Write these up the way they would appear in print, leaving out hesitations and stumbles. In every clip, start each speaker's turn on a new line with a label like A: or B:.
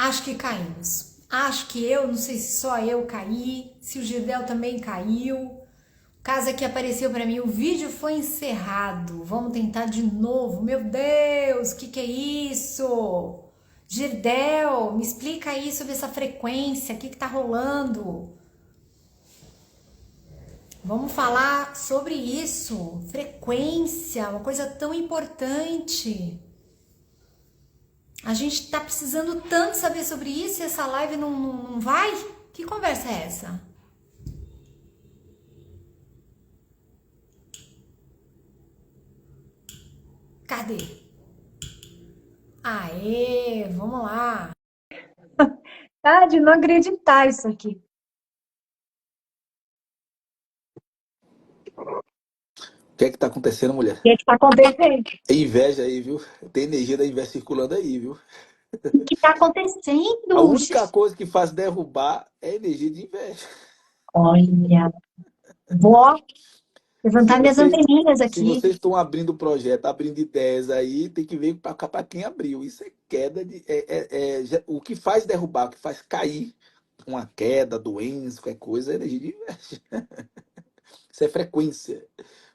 A: Acho que caímos. Acho que eu, não sei se só eu caí, se o Gidel também caiu. O caso é que apareceu pra mim, o vídeo foi encerrado. Vamos tentar de novo. Meu Deus, o que é isso? Gidel, me explica aí sobre essa frequência, o que tá rolando? Vamos falar sobre isso. Frequência, uma coisa tão importante. A gente tá precisando tanto saber sobre isso e essa live não vai? Que conversa é essa? Cadê? Aê, vamos lá. Ah, de não acreditar isso aqui.
B: O que é que tá acontecendo, mulher?
A: O que está acontecendo?
B: É inveja aí, viu? Tem energia da inveja circulando aí, viu?
A: O que está
B: A
A: acontecendo?
B: única coisa que faz derrubar é energia de inveja.
A: Olha, vou
B: Se
A: levantar minhas
B: você,
A: anteninhas
B: se
A: aqui.
B: vocês estão abrindo projeto, abrindo ideias aí, tem que ver para quem abriu. Isso é queda de. O que faz derrubar, o que faz cair uma queda, doença, qualquer coisa, é energia de inveja. Isso é frequência.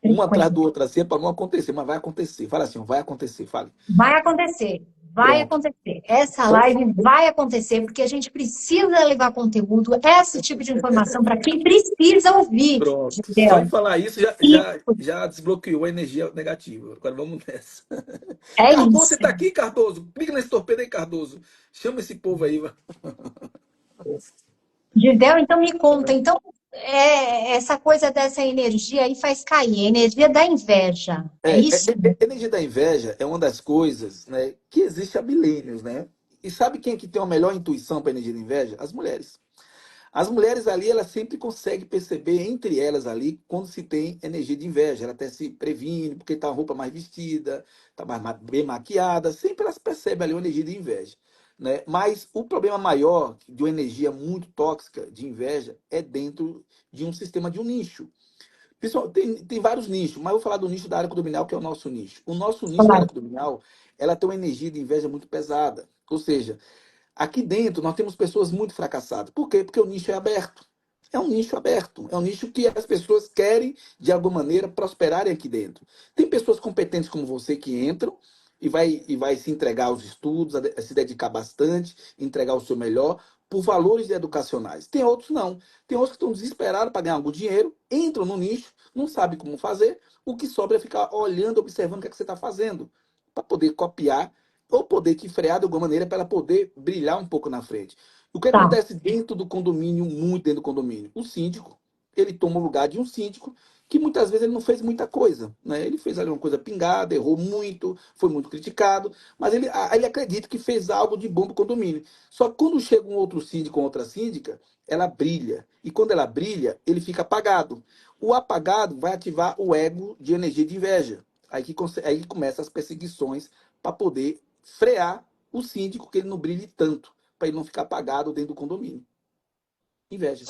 B: Uma atrás do
A: Frequência.
B: outro assim é para não acontecer, mas vai acontecer. Fala assim, ó, vai acontecer, fale.
A: Vai acontecer, vai
B: Pronto.
A: acontecer. Essa
B: Só,
A: live vai acontecer porque a gente precisa levar conteúdo, esse tipo de informação para quem precisa ouvir,
B: Pronto. Só em
A: Gidel.
B: falar isso
A: Isso,
B: já desbloqueou a energia negativa. Agora vamos nessa.
A: é
B: Cardoso, você
A: isso.
B: tá aqui, Cardoso? Clica nesse torpedo aí, Cardoso. Chama esse povo aí.
A: Gidel, então me conta. Então, essa coisa dessa energia aí faz cair, a energia da inveja. É isso?
B: Energia da inveja é uma das coisas, né, que existe há milênios, né? E sabe quem é que tem uma melhor intuição para energia da inveja? As mulheres. As mulheres ali, elas sempre conseguem perceber entre elas ali quando se tem energia de inveja. Ela até se previne, porque tá a roupa mais vestida, tá bem maquiada. Sempre elas percebem ali uma energia de inveja, né? Mas o problema maior de uma energia muito tóxica de inveja é dentro de um sistema de um nicho. Pessoal, tem vários nichos, mas eu vou falar do nicho da área condominial, que é o nosso nicho. O nosso nicho da área condominial, ela tem uma energia de inveja muito pesada. Ou seja, aqui dentro nós temos pessoas muito fracassadas. Por quê? Porque o nicho é aberto. É um nicho aberto. É um nicho que as pessoas querem, de alguma maneira, prosperarem aqui dentro. Tem pessoas competentes como você que entram e vai se entregar aos estudos, a se dedicar bastante, entregar o seu melhor, por valores educacionais. Tem outros não. Tem outros que estão desesperados para ganhar algum dinheiro, entram no nicho, não sabem como fazer, o que sobra é ficar olhando, observando o que, é que você está fazendo, para poder copiar ou poder te frear de alguma maneira para ela poder brilhar um pouco na frente. O que
A: Tá.
B: acontece dentro do condomínio, muito dentro do condomínio? O síndico, ele toma o lugar de um síndico que muitas vezes ele não fez muita coisa, né? Ele fez ali uma coisa pingada, errou muito, foi muito criticado, mas ele acredita que fez algo de bom para o condomínio. Só que quando chega um outro síndico ou outra síndica, ela brilha. E quando ela brilha, ele fica apagado. O apagado vai ativar o ego de energia de inveja. Aí que começa as perseguições para poder frear o síndico que ele não brilhe tanto, para ele não ficar apagado dentro do condomínio. Inveja.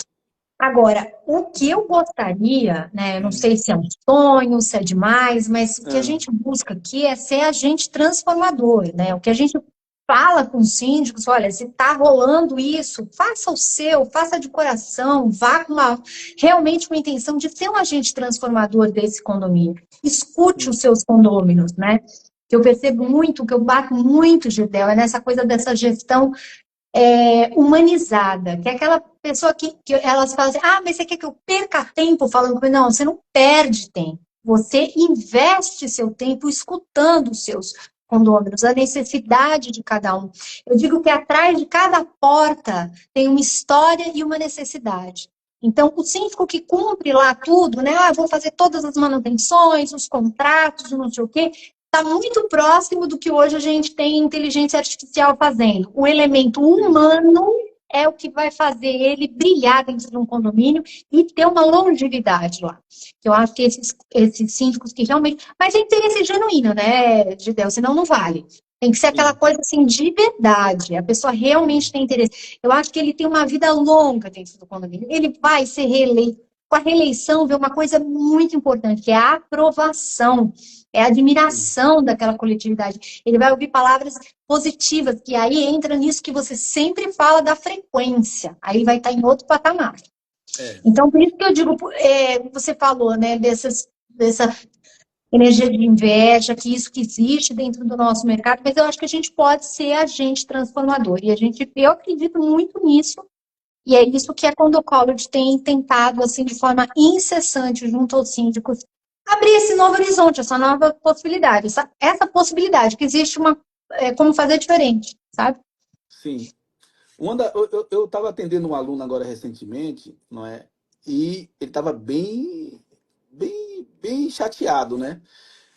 A: Agora, o que eu gostaria, né, eu não
B: Hum.
A: sei se é um sonho, se é demais, mas o que a
B: Ah,
A: gente busca aqui é ser agente transformador, né? O que a gente fala com os síndicos, olha, se está rolando isso, faça o seu, faça de coração, vá com realmente uma intenção de ser um agente transformador desse condomínio. Escute
B: sim.
A: os seus condôminos, né? Que eu percebo muito, que eu bato muito, Gidel, é nessa coisa dessa gestão humanizada, que é aquela pessoa que elas falam assim, ah, mas você quer que eu perca tempo falando comigo? Não, você não perde tempo. Você investe seu tempo escutando os seus condôminos, a necessidade de cada um. Eu digo que atrás de cada porta tem uma história e uma necessidade. Então, o síndico que cumpre lá tudo, né? Ah, vou fazer todas as manutenções, os contratos, não sei o quê, está muito próximo do que hoje a gente tem inteligência artificial fazendo. O elemento
B: Sim.
A: humano é o que vai fazer ele brilhar dentro de um condomínio e ter uma longevidade lá. Eu acho que esses síndicos que realmente... Mas é interesse genuíno, né, Gidel? Senão não vale. Tem que ser aquela
B: Sim.
A: coisa assim de verdade. A pessoa realmente tem interesse. Eu acho que ele tem uma vida longa dentro do condomínio. Ele vai ser reeleito com a reeleição vem uma coisa muito importante, que é a aprovação, é a
B: Sim.
A: admiração daquela coletividade. Ele vai ouvir palavras positivas, que aí entra nisso que você sempre fala da frequência. Aí ele vai estar em outro patamar.
B: É,
A: Então, por isso que eu digo, você falou, né, dessa energia de inveja, que isso que existe dentro do nosso mercado, mas eu acho que a gente pode ser agente transformador. E eu acredito muito nisso, e é isso que a Condo College tem tentado, assim, de forma incessante, junto aos síndicos, abrir esse novo horizonte, essa nova possibilidade, essa possibilidade, que existe como fazer diferente, sabe?
B: sim. Eu estava atendendo um aluno agora recentemente, não é? E ele estava bem chateado, né?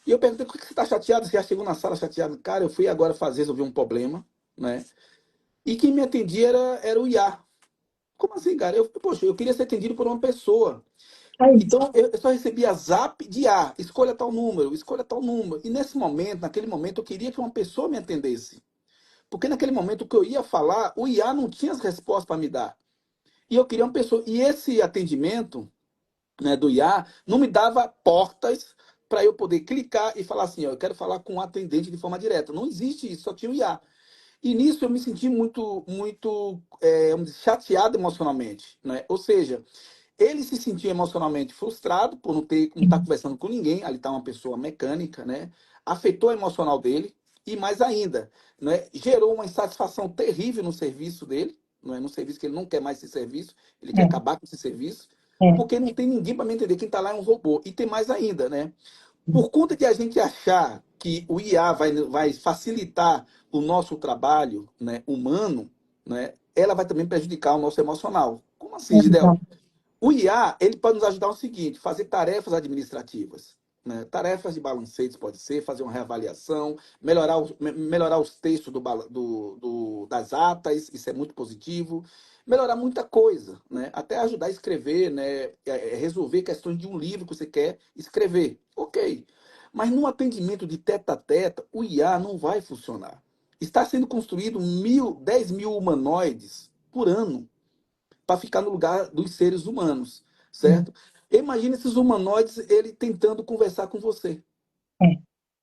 B: E eu perguntei, por que você está chateado? Você já chegou na sala chateado? Cara, eu fui agora resolver um problema, né? E quem me atendia era o IA. Como assim, cara? Poxa, eu queria ser atendido por uma pessoa.
A: É isso.
B: Então, eu só recebia zap de IA, escolha tal número, escolha tal número. E nesse momento, naquele momento, eu queria que uma pessoa me atendesse. Porque naquele momento o que eu ia falar, o IA não tinha as respostas para me dar. E eu queria uma pessoa. E esse atendimento, né, do IA não me dava portas para eu poder clicar e falar assim, ó, eu quero falar com o atendente de forma direta. Não existe isso, só tinha o IA. E nisso eu me senti vamos dizer, chateado emocionalmente, né? Ou seja, ele se sentiu emocionalmente frustrado por não estar conversando com ninguém, ali está uma pessoa mecânica, né? Afetou o emocional dele e mais ainda, né? Gerou uma insatisfação terrível no serviço dele, não é? No serviço que ele não quer mais esse serviço, ele quer
A: É,
B: acabar com esse serviço,
A: é,
B: porque não tem ninguém para me entender, quem está lá é um robô. E tem mais ainda, né? Por conta de a gente achar que o IA vai facilitar o nosso trabalho, né, humano, né, ela vai também prejudicar o nosso emocional. Como assim, Gidel?
A: exato.
B: O IA, ele pode nos ajudar no seguinte, fazer tarefas administrativas, né? Tarefas de balancetes pode ser, fazer uma reavaliação, melhorar os textos das atas, isso é muito positivo, melhorar muita coisa, né? Até ajudar a escrever, né? Resolver questões de um livro que você quer escrever. Ok. Mas no atendimento de teta a teta, o IA não vai funcionar. Está sendo construído 10 mil humanoides por ano para ficar no lugar dos seres humanos, certo? Imagina esses humanoides ele tentando conversar com você.
A: É,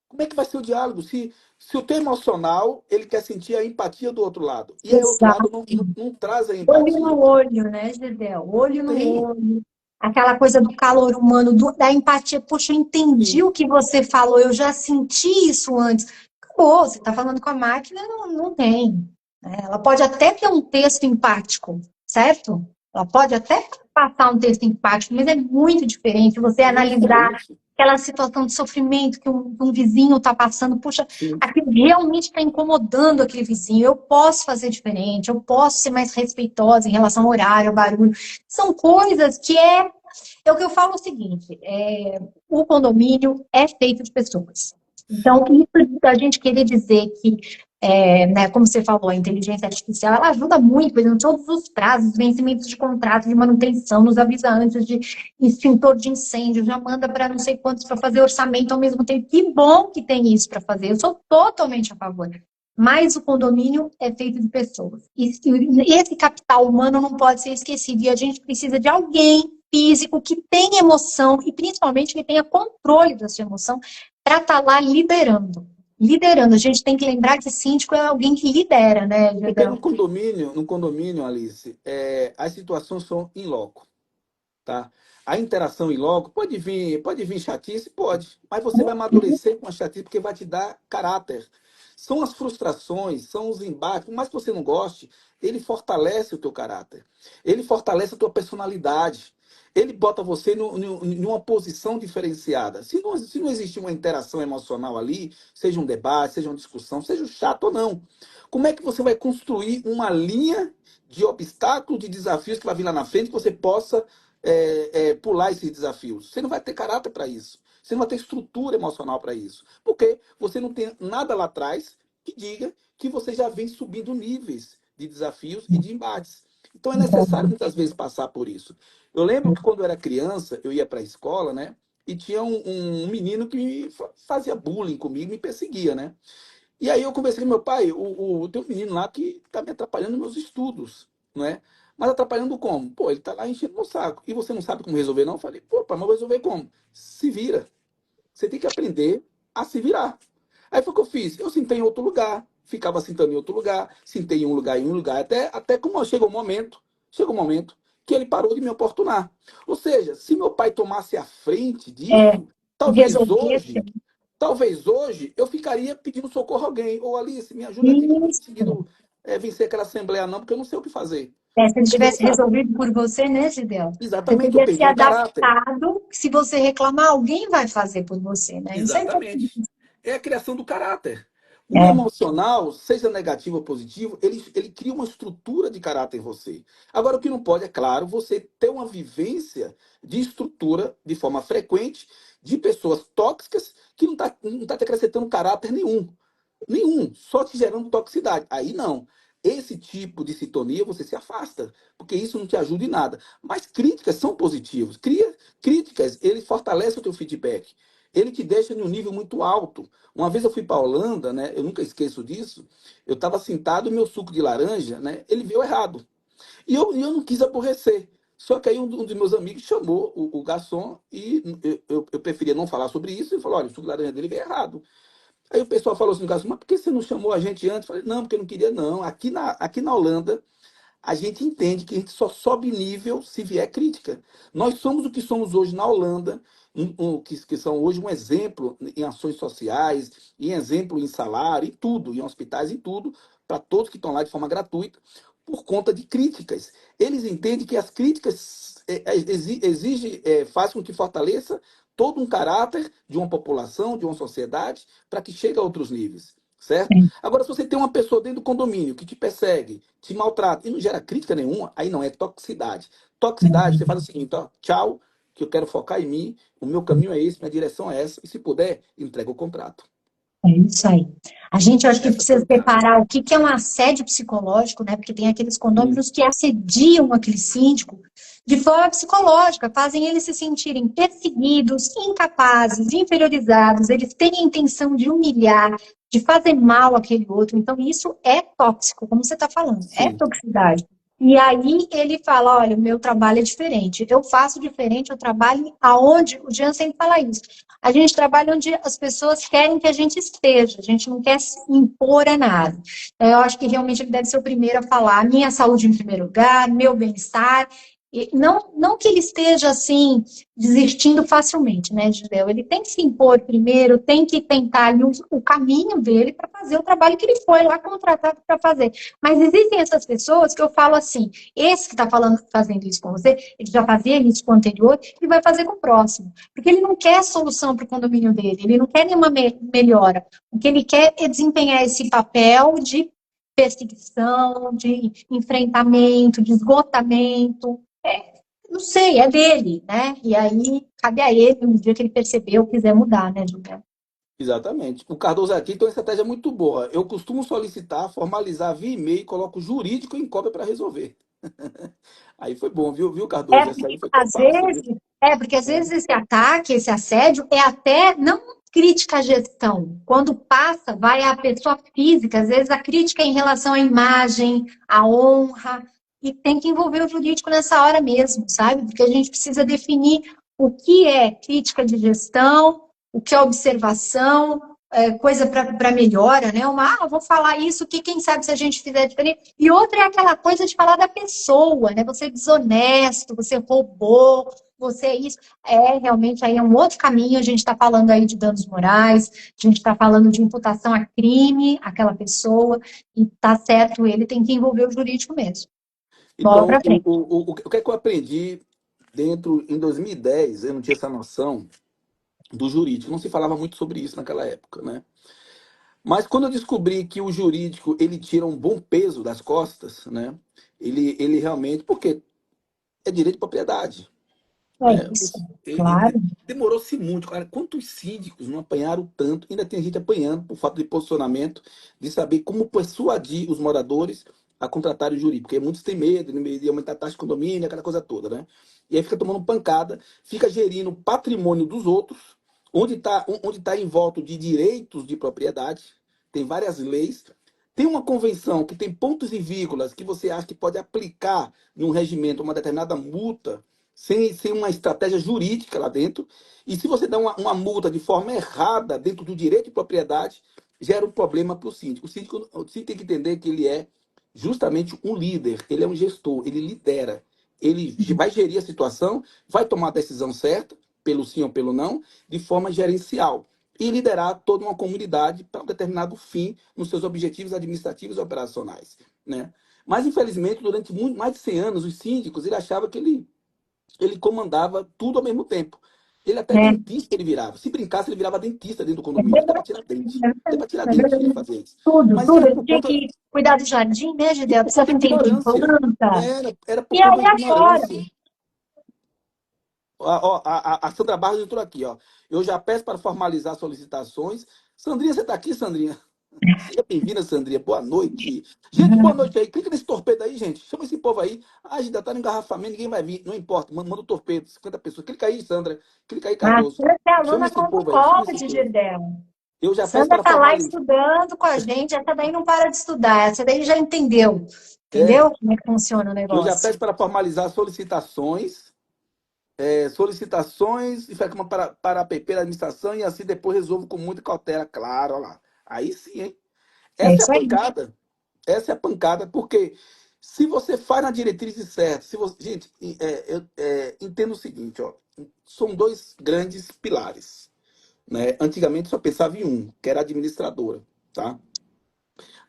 B: Como é que vai ser o diálogo se o teu emocional ele quer sentir a empatia do outro lado e o outro lado
A: exato.
B: não traz a
A: Olho no
B: empatia?
A: olho, né, Gedel?
B: Não
A: Olho no
B: tem.
A: olho. Aquela coisa do calor humano, da empatia. Poxa, eu entendi
B: Sim,
A: o que você falou, eu já senti isso antes. Acabou, você está falando com a máquina, não tem. Né? Ela pode até ter um texto empático, certo? Ela pode até passar um texto empático, mas é muito diferente você
B: é muito
A: analisar
B: diferente.
A: aquela situação de sofrimento que um vizinho está passando. Puxa,
B: Sim.
A: aquilo realmente está incomodando aquele vizinho. Eu posso fazer diferente, eu posso ser mais respeitosa em relação ao horário, ao barulho. São coisas que é o que eu falo o seguinte: o condomínio é feito de pessoas. Então, isso da gente querer dizer que, né, como você falou, a inteligência artificial, ela ajuda muito, por exemplo, todos os prazos, vencimentos de contrato de manutenção, nos avisa antes de extintor de incêndio, já manda para não sei quantos para fazer orçamento ao mesmo tempo. Que bom que tem isso para fazer, eu sou totalmente a favor. Mas o condomínio é feito de pessoas. E esse capital humano não pode ser esquecido. E a gente precisa de alguém físico que tenha emoção e principalmente que tenha controle da sua emoção para estar lá liderando. Liderando. A gente tem que lembrar que síndico é alguém que lidera, né,
B: Porque
A: Gedel?
B: no condomínio, Alice, as situações são in loco, tá? A interação em loco pode vir chatice, pode, mas você vai amadurecer com a chatice porque vai te dar caráter. São as frustrações, são os embates, por mais que você não goste, ele fortalece o teu caráter. Ele fortalece a tua personalidade. Ele bota você em uma posição diferenciada. Se não existe uma interação emocional ali, seja um debate, seja uma discussão, seja chato ou não, como é que você vai construir uma linha de obstáculos, de desafios que vai vir lá na frente que você possa pular esses desafios? Você não vai ter caráter para isso. Você não vai ter estrutura emocional para isso. Porque você não tem nada lá atrás que diga que você já vem subindo níveis de desafios e de embates. Então é necessário muitas vezes passar por isso. Eu lembro que quando eu era criança, eu ia para a escola, né? E tinha um menino que fazia bullying comigo, me perseguia, né? E aí eu conversei com meu pai, tem um menino lá que está me atrapalhando nos meus estudos, não é? Mas atrapalhando como? Pô, ele tá lá enchendo o saco. E você não sabe como resolver, não? Eu falei, pô, pai, mas vou resolver como? Se vira. Você tem que aprender a se virar. Aí foi o que eu fiz. Eu sentei em outro lugar, ficava sentando em outro lugar, sentei em um lugar, até como chegou um momento que ele parou de me importunar. Ou seja, se meu pai tomasse a frente
A: É,
B: disso, talvez
A: resolver.
B: hoje, talvez hoje eu ficaria pedindo socorro a alguém. Ou Alice, me ajuda aqui que eu não estou
A: Isso.
B: conseguindo vencer aquela assembleia, não, porque eu não sei o que fazer.
A: É, se ele
B: Entendeu,
A: tivesse
B: cara?
A: resolvido por você, né, Gidel? Você
B: Exatamente, eu
A: teria se
B: perdi o caráter.
A: adaptado. Se você reclamar, alguém vai fazer por você, né? Isso é
B: Exatamente.
A: importante.
B: É a criação do caráter. O
A: É,
B: emocional, seja negativo ou positivo, ele cria uma estrutura de caráter em você. Agora, o que não pode, é claro, você ter uma vivência de estrutura de forma frequente de pessoas tóxicas que não tá te acrescentando caráter nenhum. Nenhum, só te gerando toxicidade. Aí não. Esse tipo de sintonia você se afasta, porque isso não te ajuda em nada. Mas críticas são positivas. Críticas, ele fortalece o teu feedback. Ele te deixa em um nível muito alto. Uma vez eu fui para a Holanda, né? Eu nunca esqueço disso. Eu estava sentado e meu suco de laranja, né? Ele veio errado. E eu não quis aborrecer. Só que aí um dos meus amigos chamou o garçom e eu preferia não falar sobre isso e falou: olha, o suco de laranja dele veio errado. Aí o pessoal falou assim, mas por que você não chamou a gente antes? Eu falei, não, porque eu não queria, não. Aqui na Holanda, a gente entende que a gente só sobe nível se vier crítica. Nós somos o que somos hoje na Holanda, que são hoje um exemplo em ações sociais, em exemplo em salário, em tudo, em hospitais, em tudo, para todos que estão lá de forma gratuita, por conta de críticas. Eles entendem que as críticas fazem com que fortaleça todo um caráter de uma população, de uma sociedade, para que chegue a outros níveis, certo?
A: é,
B: Agora, se você tem uma pessoa dentro do condomínio que te persegue, te maltrata e não gera crítica nenhuma, aí não é toxicidade. Toxicidade, você faz o seguinte, ó, tchau, que eu quero focar em mim, o meu caminho é esse, minha direção é essa, e se puder, entrega o contrato.
A: é isso aí. A gente acho que
B: Essa
A: precisa
B: foi a chave.
A: separar o que que é um assédio psicológico, né? Porque tem aqueles
B: Sim,
A: condôminos que assediam aquele síndico de forma psicológica, fazem eles se sentirem perseguidos, incapazes, inferiorizados, eles têm a intenção de humilhar, de fazer mal àquele outro. Então, isso é tóxico, como você está falando, é
B: sim.
A: toxicidade. E aí ele fala: olha, o meu trabalho é diferente, eu faço diferente, eu trabalho aonde, o Jean sempre fala isso. A gente trabalha onde as pessoas querem que a gente esteja, a gente não quer se impor a nada. Então, eu acho que realmente ele deve ser o primeiro a falar: minha saúde em primeiro lugar, meu bem-estar. E não que ele esteja assim, desistindo facilmente, né, Gisele? Ele tem que se impor primeiro, tem que tentar ali o caminho dele para fazer o trabalho que ele foi lá contratado para fazer. Mas existem essas pessoas que eu falo assim: esse que está fazendo isso com você, ele já fazia isso com o anterior, ele vai fazer com o próximo. Porque ele não quer solução para o condomínio dele, ele não quer nenhuma melhora. O que ele quer é desempenhar esse papel de perseguição, de enfrentamento, de esgotamento. Não sei, é dele, né? E aí cabe a ele, no dia que ele percebeu, quiser mudar, né, Juliana?
B: Exatamente. O Cardoso aqui tem uma estratégia muito boa. Eu costumo solicitar, formalizar via e-mail, coloco jurídico em cópia para resolver. Aí foi bom, viu,
A: É
B: Cardoso? Essa
A: porque
B: aí foi
A: às
B: top, viu?
A: vezes, porque às vezes esse ataque, esse assédio é até não crítica à gestão. Quando passa, vai à pessoa física, às vezes a crítica é em relação à imagem, à honra, e tem que envolver o jurídico nessa hora mesmo, sabe? Porque a gente precisa definir o que é crítica de gestão, o que é observação, coisa para melhora, né? Vou falar isso, que quem sabe se a gente fizer diferente. E outra é aquela coisa de falar da pessoa, né? Você é desonesto, você roubou, você é isso. Realmente aí é um outro caminho. A gente está falando aí de danos morais, a gente está falando de imputação a crime, àquela pessoa, e tá certo, ele tem que envolver o jurídico mesmo. Bola
B: Então,
A: para frente.
B: o que é que eu aprendi em 2010, eu não tinha essa noção do jurídico, não se falava muito sobre isso naquela época, né? Mas quando eu descobri que o jurídico, ele tira um bom peso das costas, né? Ele realmente, porque é direito de propriedade,
A: É
B: né?
A: isso, claro.
B: Demorou-se muito, cara. Quantos síndicos não apanharam tanto? Ainda tem gente apanhando por falta de posicionamento, de saber como persuadir os moradores a contratarem o jurídico. Porque muitos têm medo de aumentar a taxa de condomínio, aquela coisa toda, né? E aí fica tomando pancada, fica gerindo o patrimônio dos outros, onde tá em volta de direitos de propriedade, tem várias leis, tem uma convenção que tem pontos e vírgulas que você acha que pode aplicar num regimento uma determinada multa, sem uma estratégia jurídica lá dentro, e se você dá uma multa de forma errada dentro do direito de propriedade, gera um problema para o síndico. O síndico tem que entender que ele é justamente um líder, ele é um gestor, ele lidera, ele vai gerir a situação, vai tomar a decisão certa, pelo sim ou pelo não, de forma gerencial e liderar toda uma comunidade para um determinado fim nos seus objetivos administrativos e operacionais, né? Mas, infelizmente, durante mais de 100 anos, os síndicos, ele achava que ele comandava tudo ao mesmo tempo. Ele até
A: É,
B: dentista ele virava. Se brincasse, ele virava dentista dentro do
A: é
B: condomínio, até para
A: verdade,
B: tirar dente.
A: é
B: Até para tirar dente ele
A: verdade.
B: fazia isso.
A: Tudo,
B: Mas isso
A: tudo.
B: era
A: Ele
B: por
A: tinha
B: conta,
A: que cuidar do jardim, né,
B: e
A: Gidel?
B: por
A: Precisa
B: conta de
A: atender de
B: ignorância.
A: planta.
B: Era por
A: E
B: conta
A: aí
B: de
A: agora?
B: ignorância. Ó, a Sandra Barros entrou aqui, ó. Eu já peço para formalizar solicitações. Sandrinha, você está aqui, Sandrinha? Seja bem-vinda, Sandrinha. Boa noite. Gente, boa noite aí. Clica nesse torpedo aí, gente. Chama esse povo aí. Ah, a gente ainda tá no engarrafamento, ninguém vai vir. Não importa. Manda o torpedo, 50 pessoas. Clica aí, Sandra. Clica aí,
A: A
B: Cardoso.
A: Sandra é
B: Chama
A: aluna
B: esse
A: como
B: povo aí. Chama esse
A: pode,
B: povo.
A: Gidel.
B: Eu já peço
A: Sandra
B: para
A: está lá
B: formalizar.
A: estudando com a gente, essa daí não para de estudar, essa daí já entendeu.
B: É,
A: Entendeu como é que funciona o
B: eu já
A: negócio?
B: peço para formalizar solicitações. Solicitações e fica para a PP da administração e assim depois resolvo com muita cautela. Claro, olha lá. Aí sim, hein?
A: É
B: Essa é a
A: isso aí.
B: pancada. Essa é a pancada, porque se você faz na diretriz certa, se você, gente, eu entendo o seguinte, ó, são dois grandes pilares, né? Antigamente só pensava em um, que era a administradora, tá?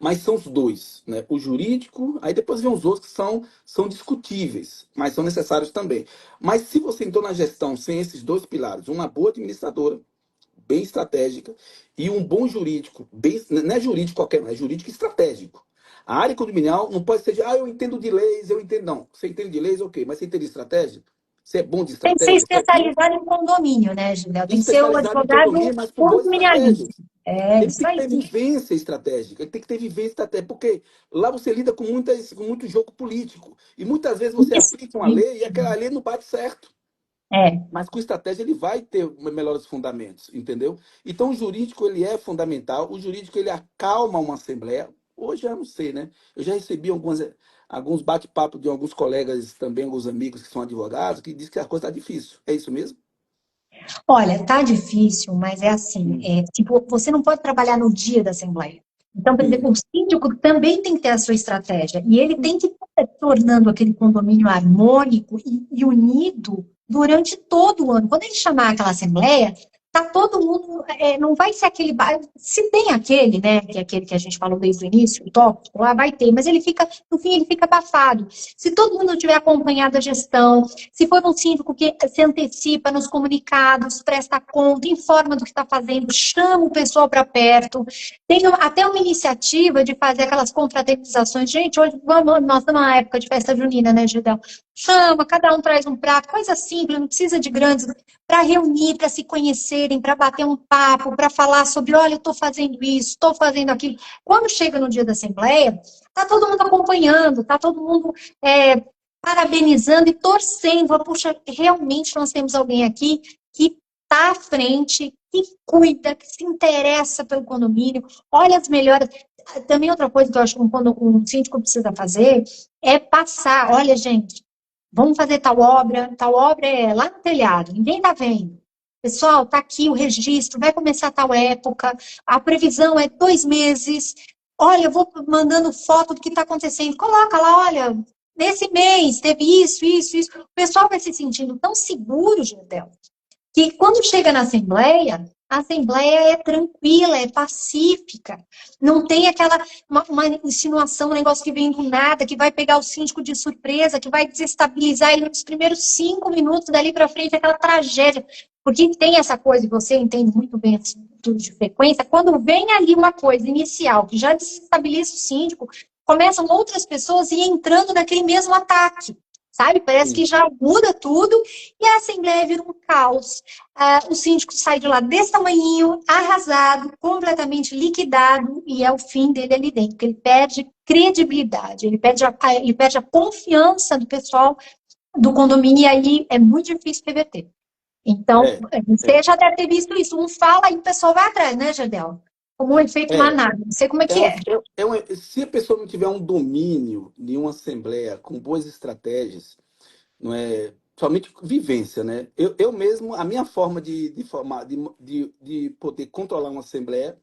B: Mas são os dois, né? O jurídico, aí depois vem os outros que são discutíveis, mas são necessários também. Mas se você entrou na gestão sem esses dois pilares, uma boa administradora, bem estratégica, e um bom jurídico, não é jurídico qualquer, é jurídico estratégico. A área condominial não pode ser de, eu entendo de leis, eu entendo. Não, você entende de leis, ok, mas você entende de estratégia? Você é bom de
A: Tem que ser
B: estratégia? Você é bom,
A: especializado em condomínio, né, Gildel? Tem que ser o
B: especializado em
A: advogado
B: condomínio, mas com boas
A: condominialista.
B: estratégias.
A: É
B: Ele
A: isso
B: tem que
A: aí.
B: ter vivência estratégica, ele tem que ter vivência estratégica, porque lá você lida com muito jogo político. E muitas vezes você
A: Isso,
B: aplica uma lei e
A: isso.
B: aquela lei não bate certo.
A: É.
B: Mas com estratégia ele vai ter melhores fundamentos, entendeu? Então o jurídico ele é fundamental, o jurídico ele acalma uma assembleia. Hoje eu não sei, né? Eu já recebi alguns bate-papos de alguns colegas também, alguns amigos que são advogados, que dizem que a coisa está difícil. É isso mesmo?
A: Olha, tá difícil, mas é assim, tipo, você não pode trabalhar no dia da Assembleia. Então, por exemplo,
B: Sim,
A: o síndico também tem que ter a sua estratégia, e ele tem que estar tornando aquele condomínio harmônico e unido durante todo o ano. Quando ele chamar aquela Assembleia, tá todo mundo, não vai ser aquele, se tem aquele, né, que é aquele que a gente falou desde o início, o tópico, lá vai ter, mas ele fica, no fim, ele fica abafado. Se todo mundo tiver acompanhado a gestão, se for um síndico que se antecipa nos comunicados, presta conta, informa do que está fazendo, chama o pessoal para perto. Tem até uma iniciativa de fazer aquelas confraternizações. Gente, hoje nós estamos na época de festa junina, né, Gidão? Chama, cada um traz um prato, coisa simples, não precisa de grandes, para reunir, para se conhecerem, para bater um papo, para falar sobre, olha, eu estou fazendo isso, estou fazendo aquilo. Quando chega no dia da Assembleia, está todo mundo acompanhando, está todo mundo parabenizando e torcendo. Puxa, realmente nós temos alguém aqui que está à frente, que cuida, que se interessa pelo condomínio, olha as melhoras. Também outra coisa que eu acho que um síndico precisa fazer é passar, olha, gente, vamos fazer tal obra é lá no telhado, ninguém está vendo. Pessoal, está aqui o registro, vai começar tal época, a previsão é 2 meses. Olha, eu vou mandando foto do que está acontecendo. Coloca lá, olha, nesse mês teve isso, isso, isso. O pessoal vai se sentindo tão seguro, Gildel, que quando chega na Assembleia, a Assembleia é tranquila, é pacífica. Não tem aquela uma insinuação, um negócio que vem do nada, que vai pegar o síndico de surpresa, que vai desestabilizar ele nos primeiros 5 minutos, dali para frente, aquela tragédia. Porque tem essa coisa, e você entende muito bem assim, tudo de frequência, quando vem ali uma coisa inicial que já desestabiliza o síndico, começam outras pessoas a ir entrando naquele mesmo ataque. Sabe? Parece que
B: sim.
A: já muda tudo e a Assembleia vira um caos. O síndico sai de lá desse tamanhinho, arrasado, completamente liquidado, e é o fim dele ali dentro, porque ele perde credibilidade, ele perde a confiança do pessoal do condomínio, e aí é muito difícil reverter. Então,
B: É,
A: você
B: é.
A: já deve ter visto isso. Um fala e o pessoal vai atrás, né, Jardel? como um efeito
B: É,
A: manada. Não sei como é
B: é
A: que
B: uma,
A: é.
B: se a pessoa não tiver um domínio de uma assembleia com boas estratégias, não é somente vivência, né? Eu mesmo, a minha forma de formar, de poder controlar uma assembleia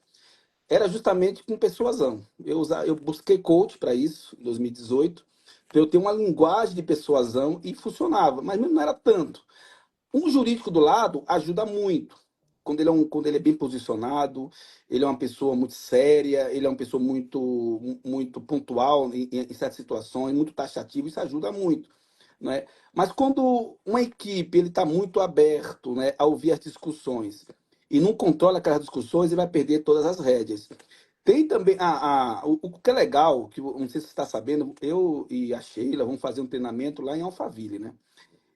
B: era justamente com persuasão. Eu busquei coach para isso em 2018, para eu ter uma linguagem de persuasão e funcionava, mas mesmo não era tanto. Um jurídico do lado ajuda muito. Quando ele é bem posicionado, ele é uma pessoa muito séria, ele é uma pessoa muito pontual em certas situações, muito taxativo, isso ajuda muito, né? Mas quando uma equipe ele está muito aberto, né, a ouvir as discussões e não controla aquelas discussões, ele vai perder todas as rédeas. Tem também o que é legal, que não sei se você está sabendo, eu e a Sheila vamos fazer um treinamento lá em Alphaville, né?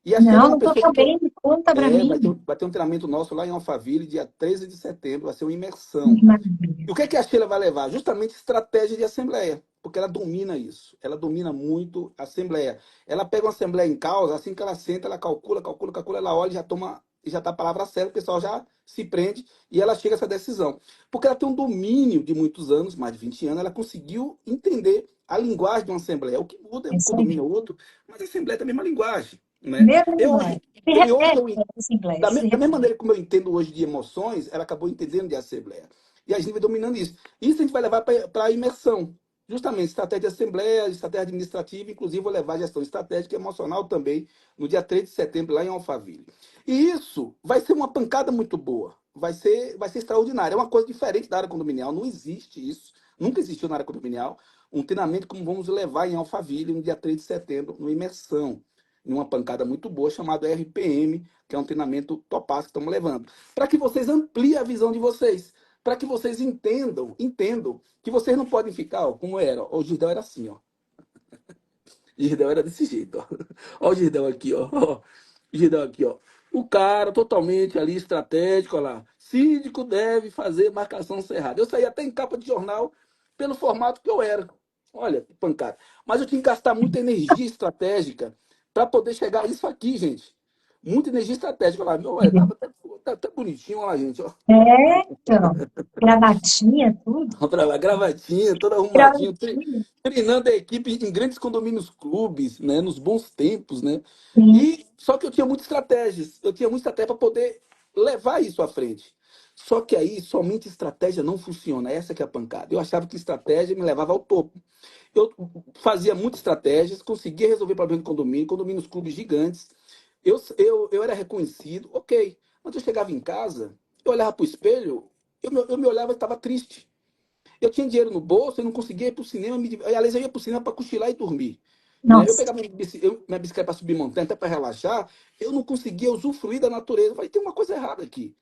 B: E a Sheila é
A: Não,
B: uma
A: não estou
B: pessoa que
A: sabendo. Conta para mim.
B: vai ter um treinamento nosso lá em Alphaville, dia 13 de setembro, vai ser uma imersão.
A: Que maravilha.
B: E o que é a Sheila vai levar? Justamente estratégia de assembleia, porque ela domina isso. Ela domina muito a assembleia. Ela pega uma assembleia em causa, assim que ela senta, ela calcula, ela olha e já toma, e já está a palavra certa, o pessoal já se prende e ela chega a essa decisão. Porque ela tem um domínio de muitos anos, mais de 20 anos, ela conseguiu entender a linguagem de uma assembleia. O que muda é
A: É
B: um
A: isso aí.
B: condomínio ou outro, mas a assembleia tem a mesma linguagem, né?
A: Mesmo
B: Eu
A: inglês.
B: hoje, e hoje
A: É,
B: eu
A: esse inglês.
B: da mesma maneira como eu entendo hoje de emoções, ela acabou entendendo de assembleia. E a gente vai dominando isso. Isso a gente vai levar para a imersão. Justamente, estratégia de assembleia, estratégia administrativa, inclusive vou levar a gestão estratégica e emocional também, no dia 3 de setembro, lá em Alphaville. E isso vai ser uma pancada muito boa. Vai ser extraordinário. É uma coisa diferente da área condominial. Não existe isso. Nunca existiu na área condominial. Um treinamento como vamos levar em Alphaville no dia 3 de setembro, no imersão. Em uma pancada muito boa, chamado RPM, que é um treinamento topaz que estamos levando. Para que vocês ampliem a visão de vocês. Para que vocês entendam que vocês não podem ficar, ó, como era. O Girdão era assim, ó. O Girdão era desse jeito, ó. Ó o Girdão aqui, ó. Ó. O Girdão aqui, ó. O cara totalmente ali estratégico, ó lá. Síndico deve fazer marcação cerrada. Eu saí até em capa de jornal pelo formato que eu era. Olha, que pancada. Mas eu tinha que gastar muita energia estratégica para poder chegar a isso aqui, gente. Muita energia estratégica lá. Meu, olha, tá até bonitinho, olha lá, gente, ó.
A: É, então. Gravatinha, tudo.
B: Vamos pra lá, gravatinha, todo arrumadinho,
A: Gravatinha.
B: treinando a equipe em grandes condomínios clubes, né, nos bons tempos, né?
A: Sim.
B: E só que eu tinha muitas estratégias, eu tinha muita estratégia para poder levar isso à frente. Só que aí somente estratégia não funciona, essa que é a pancada. Eu achava que estratégia me levava ao topo. Eu fazia muitas estratégias, conseguia resolver problemas de condomínio, condomínios clubes gigantes. Eu era reconhecido, ok. Mas eu chegava em casa, eu olhava para o espelho, eu me olhava e estava triste. Eu tinha dinheiro no bolso, eu não conseguia ir para o cinema. Aliás, eu ia para o cinema para cochilar e dormir. Né? Eu
A: Nossa.
B: pegava minha bicicleta para subir montanha, até para relaxar. Eu não conseguia usufruir da natureza. Eu falei, tem uma coisa errada aqui.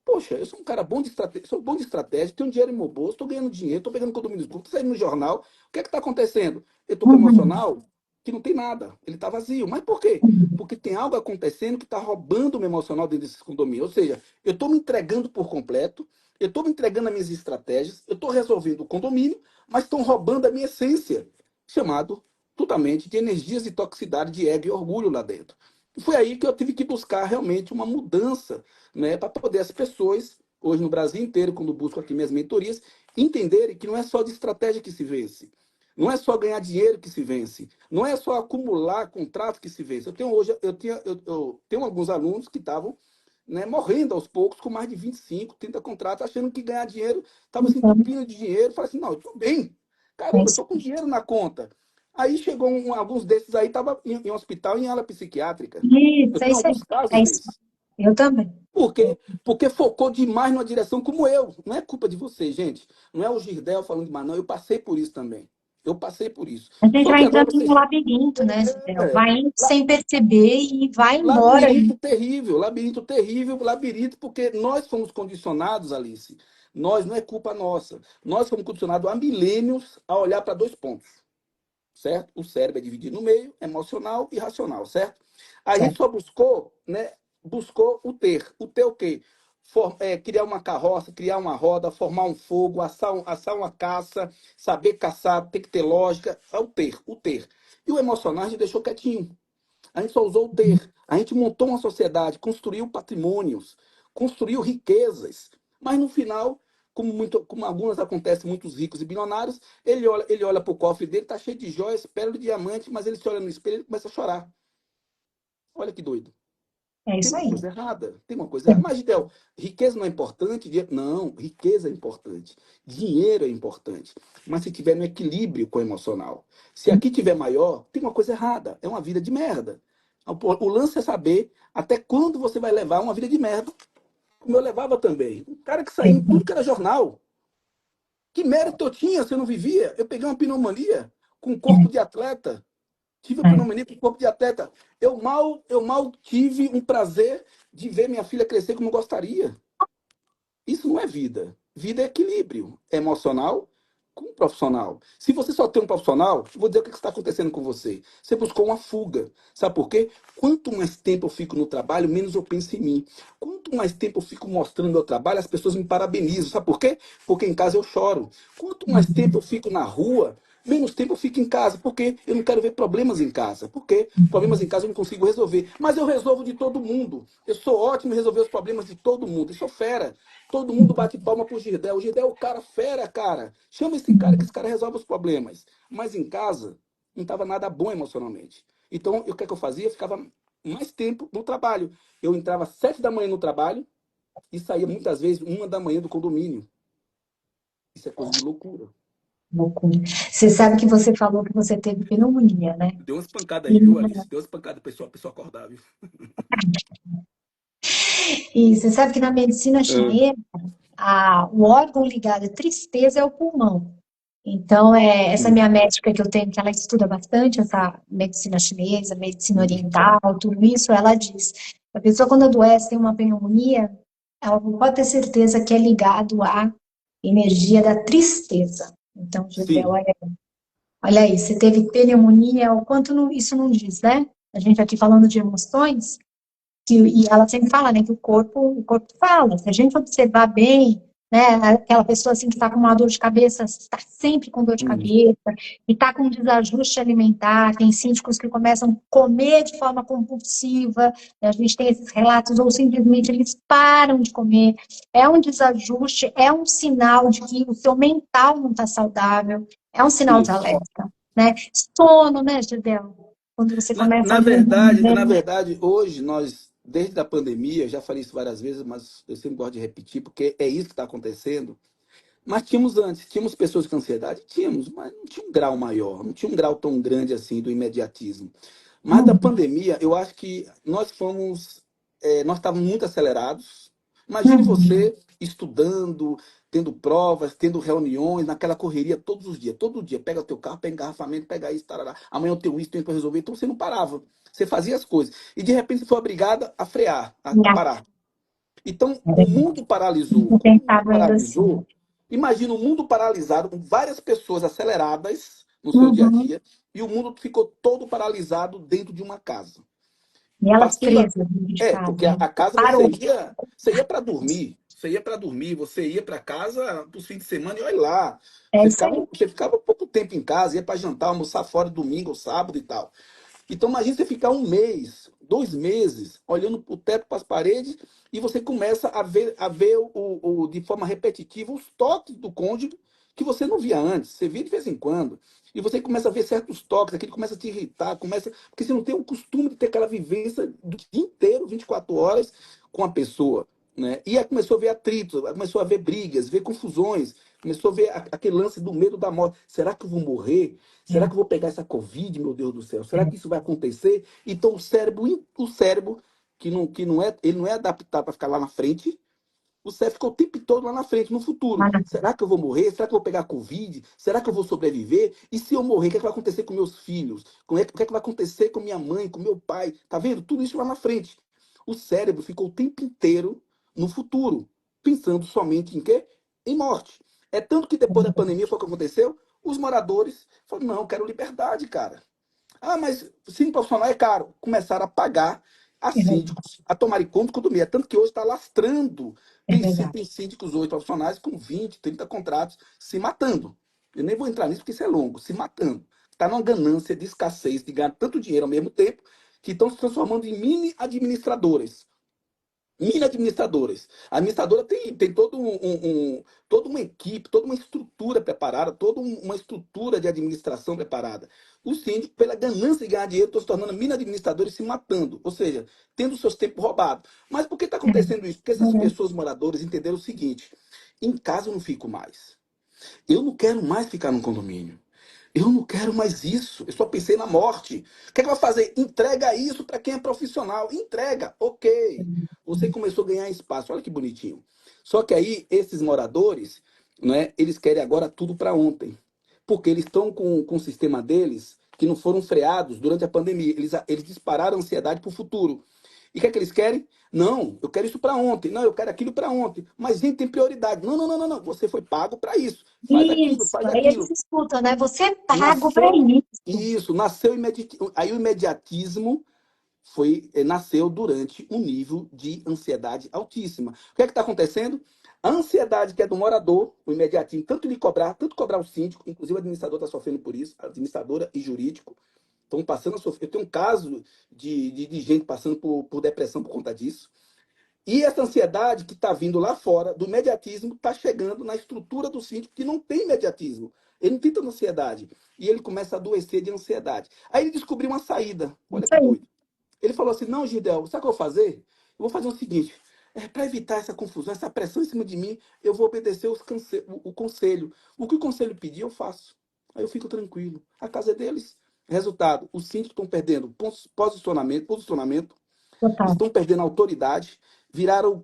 B: Poxa, eu sou um cara bom de estratégia, sou bom de estratégia, tenho dinheiro no meu bolso, estou ganhando dinheiro, estou pegando condomínio estou saindo no jornal. O que é que está acontecendo? Eu estou com
A: Uhum.
B: emocional que não tem nada, ele está vazio. Mas por quê? Porque tem algo acontecendo que está roubando o meu emocional dentro desses condomínios. Ou seja, eu estou me entregando por completo, eu estou me entregando as minhas estratégias, eu estou resolvendo o condomínio, mas estão roubando a minha essência, chamado totalmente de energias de toxicidade, de ego e orgulho lá dentro. E foi aí que eu tive que buscar realmente uma mudança, né, para poder as pessoas, hoje no Brasil inteiro, quando busco aqui minhas mentorias, entenderem que não é só de estratégia que se vence. Não é só ganhar dinheiro que se vence. Não é só acumular contrato que se vence. Eu tenho alguns alunos que estavam, né, morrendo aos poucos com mais de 25, 30 contratos, achando que ganhar dinheiro estava se
A: Então,
B: entupindo de dinheiro. Falei assim, não, eu estou bem.
A: é
B: Caramba, eu
A: isso.
B: estou com dinheiro na conta. Aí chegou alguns desses aí, estava em um hospital em ala psiquiátrica. Eu
A: Isso, é
B: tenho
A: isso aí.
B: alguns casos
A: É isso.
B: desses.
A: Eu também.
B: Por
A: É.
B: quê? Porque focou demais numa direção como eu. Não é culpa de vocês, gente. Não é o Girdel falando demais, não. Eu passei por isso também. Eu passei por isso.
A: A gente
B: Só
A: vai
B: que agora
A: entrando num
B: vocês.
A: labirinto, né, Cidel?
B: É,
A: Vai indo sem perceber e vai embora.
B: labirinto terrível, labirinto, porque nós fomos condicionados, Alice. Nós não é culpa nossa. Nós fomos condicionados há milênios a olhar para dois pontos, certo? O cérebro é dividido no meio, emocional e racional, certo? A gente
A: Certo.
B: só buscou, né? Buscou o ter. O ter o quê? Criar uma carroça, criar uma roda, formar um fogo, assar uma caça, saber caçar, ter que ter lógica. É o ter, o ter. E o emocional a gente deixou quietinho. A gente só usou o ter. A gente montou uma sociedade, construiu patrimônios, construiu riquezas. Mas no final, como algumas acontecem, muitos ricos e bilionários, ele olha para o cofre dele, tá cheio de joias, pérola de diamante, mas ele se olha no espelho e começa a chorar. Olha que doido.
A: É
B: Tem
A: isso
B: uma
A: aí.
B: coisa errada. Tem uma coisa errada. Mas, Gidel, riqueza não é importante? Não, riqueza é importante. Dinheiro é importante. Mas se tiver no equilíbrio com o emocional. Se aqui tiver maior, tem uma coisa errada. É uma vida de merda. O lance é saber até quando você vai levar uma vida de merda, como eu levava também. Um cara que saía em tudo que era jornal. Que mérito eu tinha se eu não vivia? Eu peguei uma pneumonia com corpo de atleta. Tive a pneumonia com corpo de atleta. Eu mal tive um prazer de ver minha filha crescer como eu gostaria. Isso não é vida. Vida é equilíbrio emocional com profissional. Se você só tem um profissional, eu vou dizer o que está acontecendo com você. Você buscou uma fuga. Sabe por quê? Quanto mais tempo eu fico no trabalho, menos eu penso em mim. Quanto mais tempo eu fico mostrando meu trabalho, as pessoas me parabenizam. Sabe por quê? Porque em casa eu choro. Quanto mais tempo eu fico na rua, menos tempo eu fico em casa. Porque eu não quero ver problemas em casa. Porque problemas em casa eu não consigo resolver. Mas eu resolvo de todo mundo. Eu sou ótimo em resolver os problemas de todo mundo. Eu sou fera. Todo mundo bate palma pro Girdel. O Girdel é o cara fera, cara. Chama esse cara que esse cara resolve os problemas. Mas em casa, não estava nada bom emocionalmente. Então, o que é que eu fazia? Eu ficava mais tempo no trabalho. Eu entrava às 7 da manhã no trabalho e saía muitas vezes 1 da manhã do condomínio. Isso é coisa de loucura.
A: Loucura. Você sabe que você falou que você teve pneumonia, né?
B: Deu umas pancadas
A: E,
B: aí, viu, Alice? Deu umas pancadas, pessoa acordar, viu?
A: e você sabe que na medicina
B: É.
A: chinesa, o órgão ligado à tristeza é o pulmão. Então, essa
B: Sim.
A: minha médica que eu tenho, que ela estuda bastante essa medicina chinesa, medicina
B: Uhum.
A: oriental, tudo isso, ela diz, a pessoa quando adoece, tem uma pneumonia, ela não pode ter certeza que é ligado à energia da tristeza. Então, Gisele,
B: Sim,
A: olha aí, você teve pneumonia, o quanto isso não diz, né? A gente aqui falando de emoções, e ela sempre fala, né, que o corpo fala. Se a gente observar bem, né, aquela pessoa assim que está com uma dor de cabeça, está sempre com dor de
B: uhum.
A: cabeça, e está com um desajuste alimentar, tem síndicos que começam a comer de forma compulsiva, né, a gente tem esses relatos, ou simplesmente eles param de comer. É um desajuste, é um sinal de que o seu mental não está saudável, é um sinal de
B: Isso.
A: alerta, né? Sono, né, Gisele? Quando você
B: Na,
A: começa a
B: na
A: dormir,
B: verdade,
A: né?
B: na verdade, hoje nós, desde a pandemia, já falei isso várias vezes, mas eu sempre gosto de repetir, porque é isso que está acontecendo. Mas tínhamos antes, tínhamos pessoas com ansiedade? Tínhamos, mas não tinha um grau maior, não tinha um grau tão grande assim do imediatismo. Mas da
A: Uhum,
B: pandemia, eu acho que nós estávamos muito acelerados. Imagine
A: uhum.
B: você estudando, tendo provas, tendo reuniões, naquela correria todos os dias, todo dia. Pega o teu carro, pega engarrafamento, pega isso, tarará. Amanhã eu tenho isso, tenho para resolver. Então você não parava, você fazia as coisas. E de repente você foi obrigada a frear, a
A: Não,
B: parar. Então,
A: é
B: o
A: verdade.
B: mundo paralisou.
A: Não
B: Como o mundo
A: pensava ainda assim.
B: paralisou, imagina o mundo paralisado, com várias pessoas aceleradas no seu dia a
A: Uhum.
B: dia, e o mundo ficou todo paralisado dentro de uma casa.
A: E elas
B: Passando a...
A: presas dentro de
B: Porque
A: casa,
B: a,
A: né?
B: a casa
A: Parou.
B: você ia para dormir, você ia para casa para os fins de semana e olha lá.
A: É
B: Você
A: isso
B: ficava,
A: aí.
B: você ficava pouco tempo em casa, ia para jantar, almoçar fora domingo ou sábado e tal. Então, imagine você ficar um mês, 2 meses, olhando para o teto, para as paredes, e você começa a ver de forma repetitiva os toques do cônjuge que você não via antes. Você via de vez em quando. E você começa a ver certos toques, aquilo começa a te irritar, porque você não tem o costume de ter aquela vivência do dia inteiro, 24 horas, com a pessoa. Né? E aí começou a ver atritos, começou a ver brigas, ver confusões, começou a ver aquele lance do medo da morte. Será que eu vou morrer? Será que eu vou pegar essa Covid, meu Deus do céu? Será que isso vai acontecer? Então o cérebro ele não é adaptado para ficar lá na frente, o cérebro ficou o tempo todo lá na frente, no futuro. Será que eu vou morrer? Será que eu vou pegar Covid? Será que eu vou sobreviver? E se eu morrer, o que é que vai acontecer com meus filhos? O que é que vai acontecer com minha mãe, com meu pai? Tá vendo? Tudo isso lá na frente. O cérebro ficou o tempo inteiro no futuro, pensando somente em quê? Em morte. É tanto que depois da pandemia foi o que aconteceu? Os moradores falaram, não, eu quero liberdade, cara. Ah, mas síndico profissional é caro. Começaram a pagar a
A: É verdade.
B: síndicos a tomarem conta do MEI. É tanto que hoje está lastrando.
A: É
B: Tem
A: verdade.
B: síndicos hoje profissionais com 20, 30 contratos se matando. Eu nem vou entrar nisso porque isso é longo, se matando. Está numa ganância de escassez, de ganhar tanto dinheiro ao mesmo tempo, que estão se transformando em mini administradores. mini administradores. A administradora tem todo toda uma equipe, toda uma estrutura preparada, uma estrutura de administração preparada. Os síndicos, pela ganância de ganhar dinheiro, estão se tornando mini administradores e se matando, ou seja, tendo seus tempos roubados. Mas por que está acontecendo isso? Porque essas pessoas moradoras entenderam o seguinte: em casa eu não fico mais. Eu não quero mais ficar num condomínio. Eu não quero mais isso. Eu só pensei na morte. O que é que vai fazer? Entrega isso para quem é profissional. Entrega. Ok. Você começou a ganhar espaço. Olha que bonitinho. Só que aí, esses moradores, né, eles querem agora tudo para ontem. Porque eles estão com o sistema deles que não foram freados durante a pandemia. Eles dispararam a ansiedade para o futuro. E o que é que eles querem? Não, eu quero isso para ontem. Não, eu quero aquilo para ontem. Mas gente tem prioridade. Não, não, não, não, não. Você foi pago para isso. Faz aquilo,
A: Isso,
B: faz
A: aí eles
B: aquilo.
A: escutam, né? Você é pago para
B: Nasceu
A: isso.
B: isso, nasceu aí o imediatismo nasceu durante um nível de ansiedade altíssima. O que é que está acontecendo? A ansiedade que é do morador, o imediatismo, tanto cobrar o síndico, inclusive o administrador está sofrendo por isso, a administradora e jurídico estão passando a sofrer. Eu tenho um caso de gente passando por depressão por conta disso. E essa ansiedade que está vindo lá fora, do imediatismo, está chegando na estrutura do síndico, que não tem imediatismo. Ele não tem tanta ansiedade. E ele começa a adoecer de ansiedade. Aí ele descobriu uma saída. Olha
A: Isso
B: que
A: aí.
B: doido. Ele falou assim: não, Gidel, sabe o que eu vou fazer? Eu vou fazer o seguinte: para evitar essa confusão, essa pressão em cima de mim, eu vou obedecer o conselho. O que o conselho pedir, eu faço. Aí eu fico tranquilo. A casa é deles. Resultado: os síndicos estão perdendo posicionamento,
A: Total.
B: estão perdendo autoridade, viraram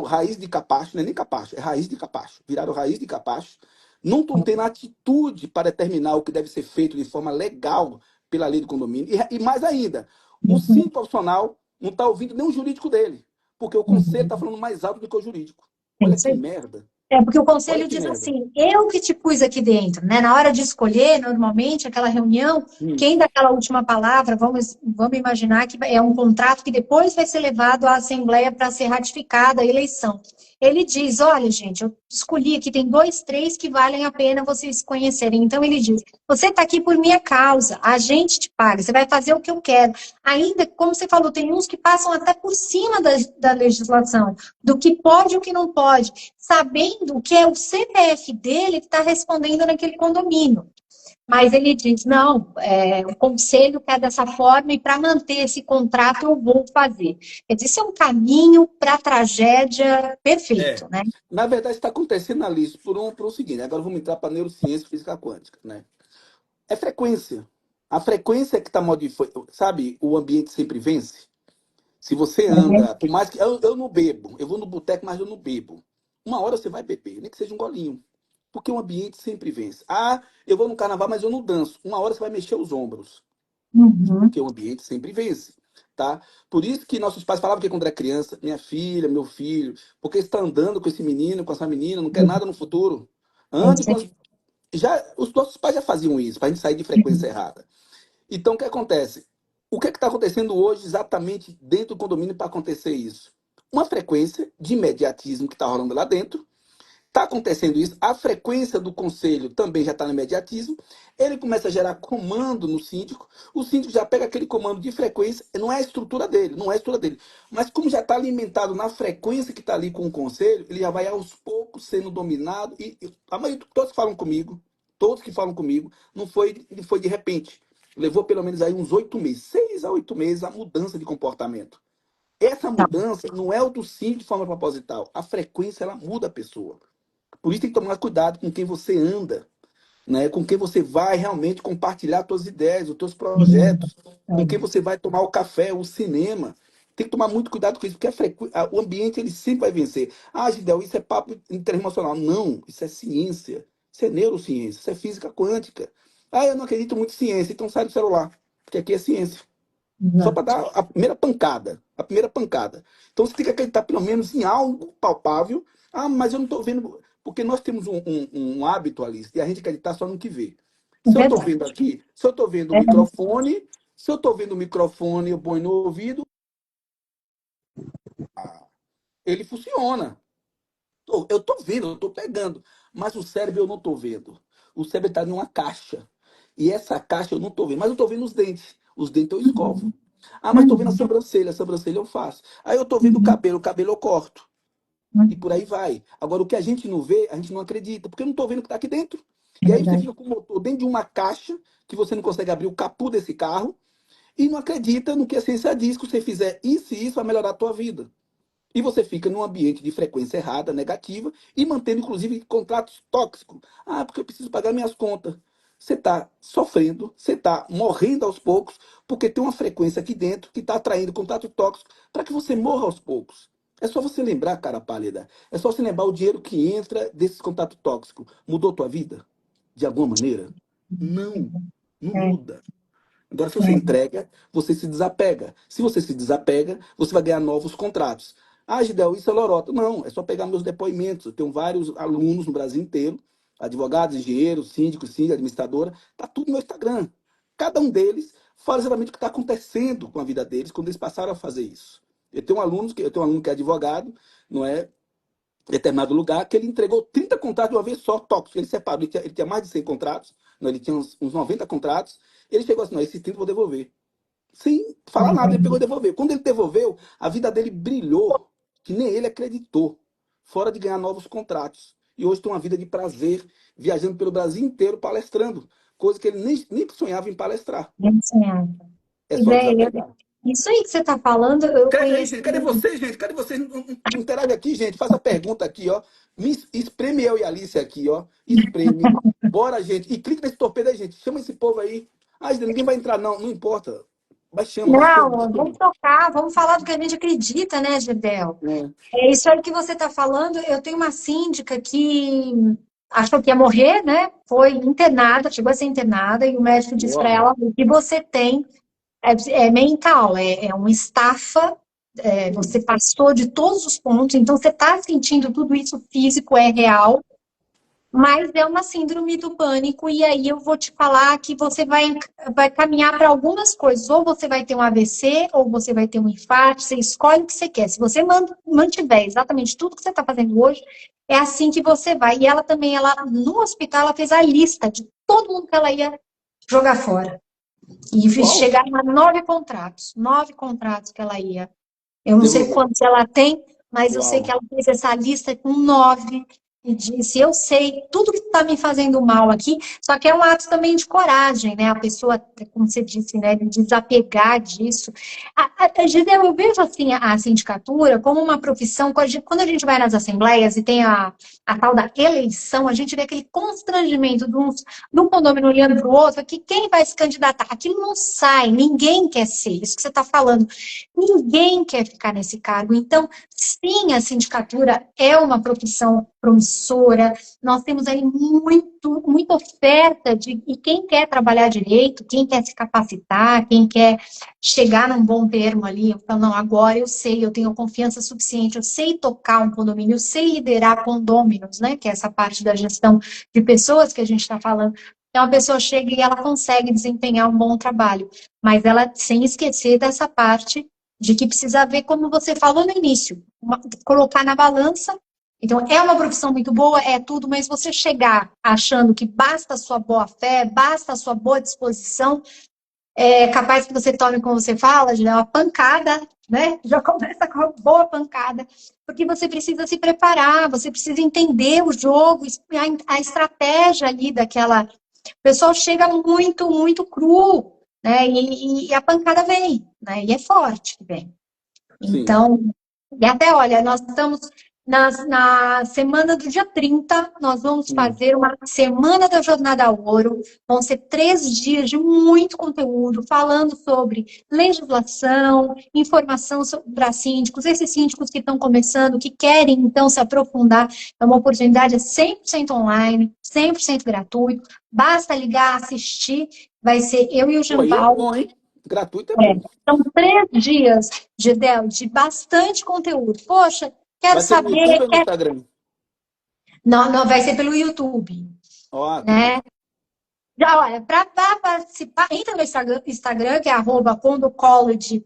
B: raiz de capacho, não é nem capacho, é raiz de capacho, viraram raiz de capacho, não estão tendo atitude para determinar o que deve ser feito de forma legal pela lei do condomínio, e mais ainda, o
A: Uhum,
B: sim profissional não está ouvindo nem o jurídico dele, porque o conselho está
A: uhum.
B: falando mais alto do que o jurídico.
A: É
B: Olha
A: isso
B: que
A: aí.
B: merda,
A: É, porque o
B: olha
A: conselho
B: que
A: diz
B: merda.
A: assim, eu que te pus aqui dentro, né? Na hora de escolher, normalmente, aquela reunião,
B: Hum,
A: quem dá aquela última palavra, vamos imaginar que é um contrato que depois vai ser levado à Assembleia para ser ratificada a eleição. Ele diz, olha, gente, eu escolhi aqui, tem dois, três que valem a pena vocês conhecerem. Então, ele diz, você está aqui por minha causa, a gente te paga, você vai fazer o que eu quero. Ainda, como você falou, tem uns que passam até por cima da legislação, do que pode e o que não pode, sabendo que é o CPF dele que está respondendo naquele condomínio. Mas ele diz, não, o conselho quer dessa forma e para manter esse contrato eu vou fazer. Quer dizer, isso é um caminho para a tragédia
B: é.
A: perfeito, né?
B: Na verdade, está acontecendo ali isso por um seguinte. Agora vamos entrar para neurociência e física quântica, né? É frequência. A frequência que está modificando. Sabe, o ambiente sempre vence. Se você anda, por mais que. Eu não bebo, eu vou no boteco, mas eu não bebo. Uma hora você vai beber, nem que seja um golinho. Porque o ambiente sempre vence. Ah, eu vou no carnaval, mas eu não danço. Uma hora você vai mexer os ombros.
A: Uhum.
B: Porque o ambiente sempre vence. Tá? Por isso que nossos pais falavam que quando era criança, minha filha, meu filho, porque está andando com esse menino, com essa menina, não quer nada no futuro.
A: É
B: Ande
A: isso
B: com
A: aí.
B: as os nossos pais já faziam isso, para a gente sair de frequência errada. Então, o que acontece? O que está acontecendo hoje exatamente dentro do condomínio para acontecer isso? Uma frequência de imediatismo que está rolando lá dentro. Está acontecendo isso, a frequência do conselho também já está no imediatismo, ele começa a gerar comando no síndico, o síndico já pega aquele comando de frequência, não é a estrutura dele, não é a estrutura dele, mas como já está alimentado na frequência que está ali com o conselho, ele já vai aos poucos sendo dominado, e a maioria, todos que falam comigo, não foi de repente, levou pelo menos aí uns 8 meses, 6 a 8 meses a mudança de comportamento. Essa
A: Tá.
B: mudança não é o do síndico de forma proposital, a frequência ela muda a pessoa. Por isso tem que tomar cuidado com quem você anda, né? Com quem você vai realmente compartilhar suas ideias, os seus projetos, com quem você vai tomar o café, o cinema. Tem que tomar muito cuidado com isso, porque o ambiente ele sempre vai vencer. Ah, Gidel, isso é papo internacional. Não, isso é ciência, isso é neurociência, isso é física quântica. Ah, eu não acredito muito em ciência, então sai do celular, porque aqui é ciência. Só para
A: Exato.
B: dar a primeira pancada. A primeira pancada. Então você tem que acreditar pelo menos em algo palpável. Ah, mas eu não estou vendo. Porque nós temos um hábito, Alice, de a gente acreditar só no que vê.
A: É
B: Se eu estou
A: verdade.
B: vendo aqui, se eu estou vendo o
A: É
B: microfone, se eu estou vendo o microfone, eu ponho no ouvido, ele funciona. Eu estou vendo, eu estou pegando. Mas o cérebro eu não estou vendo. O cérebro está numa caixa. E essa caixa eu não estou vendo. Mas eu estou vendo os dentes. Os dentes eu escovo. Ah, mas tô vendo
A: Uhum.
B: a sobrancelha eu faço. Aí eu tô vendo
A: Uhum.
B: o cabelo eu corto. E
A: Uhum.
B: por aí vai. Agora, o que a gente não vê, a gente não acredita, porque eu não tô vendo o que tá aqui dentro.
A: É
B: E aí você
A: verdade.
B: fica com o motor dentro de uma caixa, que você não consegue abrir o capô desse carro, e não acredita no que a ciência diz, que você fizer isso e isso vai melhorar a tua vida. E você fica num ambiente de frequência errada, negativa, e mantendo, inclusive, contratos tóxicos. Ah, porque eu preciso pagar minhas contas. Você está sofrendo, você está morrendo aos poucos, porque tem uma frequência aqui dentro que está atraindo contrato tóxico para que você morra aos poucos. É só você lembrar, cara pálida. É só você lembrar o dinheiro que entra desses contratos tóxicos. Mudou tua vida? De alguma maneira? Não, não
A: É,
B: muda. Agora, se você
A: é,
B: entrega, você se desapega. Se você se desapega, você vai ganhar novos contratos. Ah, Gidel, isso é lorota. Não, é só pegar meus depoimentos. Eu tenho vários alunos no Brasil inteiro, advogados, engenheiros, síndicos, síndica, administradora, tá tudo no meu Instagram. Cada um deles fala exatamente o que está acontecendo com a vida deles quando eles passaram a fazer isso. Eu tenho um aluno que é advogado, não é? Determinado lugar, que ele entregou 30 contratos de uma vez só, tóxicos. Ele separou, ele tinha mais de 100 contratos, não, ele tinha uns 90 contratos. Ele chegou assim: não, esses 30 eu vou devolver. Sem falar nada, ele pegou e devolveu. Quando ele devolveu, a vida dele brilhou, que nem ele acreditou, fora de ganhar novos contratos. E hoje tem uma vida de prazer, viajando pelo Brasil inteiro, palestrando, coisa que ele nem sonhava em palestrar.
A: é,
B: É só
A: ideia.
B: desapegar.
A: Isso aí que você está falando, eu
B: Escreve aí,
A: conheço.
B: gente. Cadê vocês, gente? Cadê vocês? Interage aqui, gente. Faça pergunta aqui, ó. Espreme eu e a Alice aqui, ó. Espreme. Bora, gente. E clica nesse torpedo aí, gente. Chama esse povo aí. Ah, ninguém vai entrar, não. Não importa. Mas chama, chama,
A: Não, vamos
B: chama.
A: tocar, vamos falar do que a gente acredita, né, Gedel?
B: É.
A: É isso aí que você está falando. Eu tenho uma síndica que achou que ia morrer, né? Foi internada, chegou a ser internada, e o médico disse para
B: Uau.
A: ela: o que você tem é mental, é uma estafa, você passou de todos os pontos, então você está sentindo tudo isso físico, é real. Mas é uma síndrome do pânico, e aí eu vou te falar que você vai caminhar para algumas coisas. Ou você vai ter um AVC, ou você vai ter um infarto, você escolhe o que você quer. Se você mantiver exatamente tudo que você está fazendo hoje, é assim que você vai. E ela também, no hospital, ela fez a lista de todo mundo que ela ia jogar fora. E
B: Uau.
A: chegaram a 9 contratos que ela ia. Eu não sei
B: Devolver.
A: quantos ela tem, mas eu sei que
B: Uau.
A: ela fez essa lista com 9 e disse: eu sei tudo que está me fazendo mal aqui, só que é um ato também de coragem, né? A pessoa, como você disse, né, de desapegar disso. Gisele, eu vejo assim a sindicatura como uma profissão. Quando a gente vai nas assembleias e tem a tal da eleição, a gente vê aquele constrangimento de um condomínio olhando para o outro, que quem vai se candidatar? Aquilo não sai, ninguém quer ser, isso que você está falando. Ninguém quer ficar nesse cargo. Então, sim, a sindicatura é uma profissão promissora. Nós temos aí muita oferta e quem quer trabalhar direito, quem quer se capacitar, quem quer chegar num bom termo ali, eu falo, não, agora eu sei, eu tenho confiança suficiente, eu sei tocar um condomínio, eu sei liderar condôminos, né? Que é essa parte da gestão de pessoas que a gente está falando. Então, a pessoa chega e ela consegue desempenhar um bom trabalho, mas ela sem esquecer dessa parte de que precisa ver, como você falou no início, colocar na balança. Então, é uma profissão muito boa, é tudo, mas você chegar achando que basta a sua boa fé, basta a sua boa disposição, é capaz que você tome, como você fala, de dar uma pancada, né? Já começa com uma boa pancada, porque você precisa se preparar, você precisa entender o jogo, a estratégia ali daquela. O pessoal chega muito cru, né? E a pancada vem, né? E é forte que vem.
B: Sim.
A: Então, e até, olha, nós estamos na semana do dia 30, nós vamos
B: Hum.
A: fazer uma semana da Jornada Ouro. Vão ser 3 dias de muito conteúdo, falando sobre legislação, informação para síndicos, esses síndicos que estão começando, que querem, então, se aprofundar. É uma oportunidade 100% online, 100% gratuito. Basta ligar, assistir. Vai ser eu e o
B: Pô, aí é
A: Jambal.
B: bom, hein? Gratuito é
A: É.
B: bom.
A: São 3 dias, Gedel, de bastante conteúdo. Poxa, quero
B: Vai ser no
A: saber.
B: YouTube ou no Instagram?
A: Não, não vai ser pelo YouTube,
B: Ó, que bom.
A: né? Já, olha, para participar, entra no Instagram, que é @condocollege_br,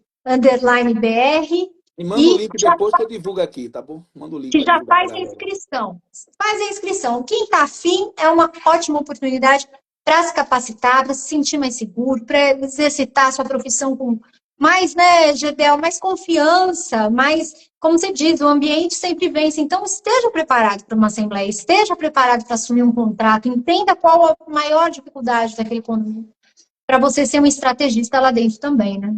B: E manda o
A: e
B: link depois que eu divulgo aqui, tá bom? Manda o link para divulgar pra
A: faz a
B: galera.
A: inscrição. Faz a inscrição. Quem está afim é uma ótima oportunidade para se capacitar, para se sentir mais seguro, para exercitar a sua profissão mais, né, Gedel, mais confiança, mais, como você diz, o ambiente sempre vence. Então, esteja preparado para uma assembleia, esteja preparado para assumir um contrato, entenda qual a maior dificuldade daquele condomínio, para você ser um estrategista lá dentro também, né?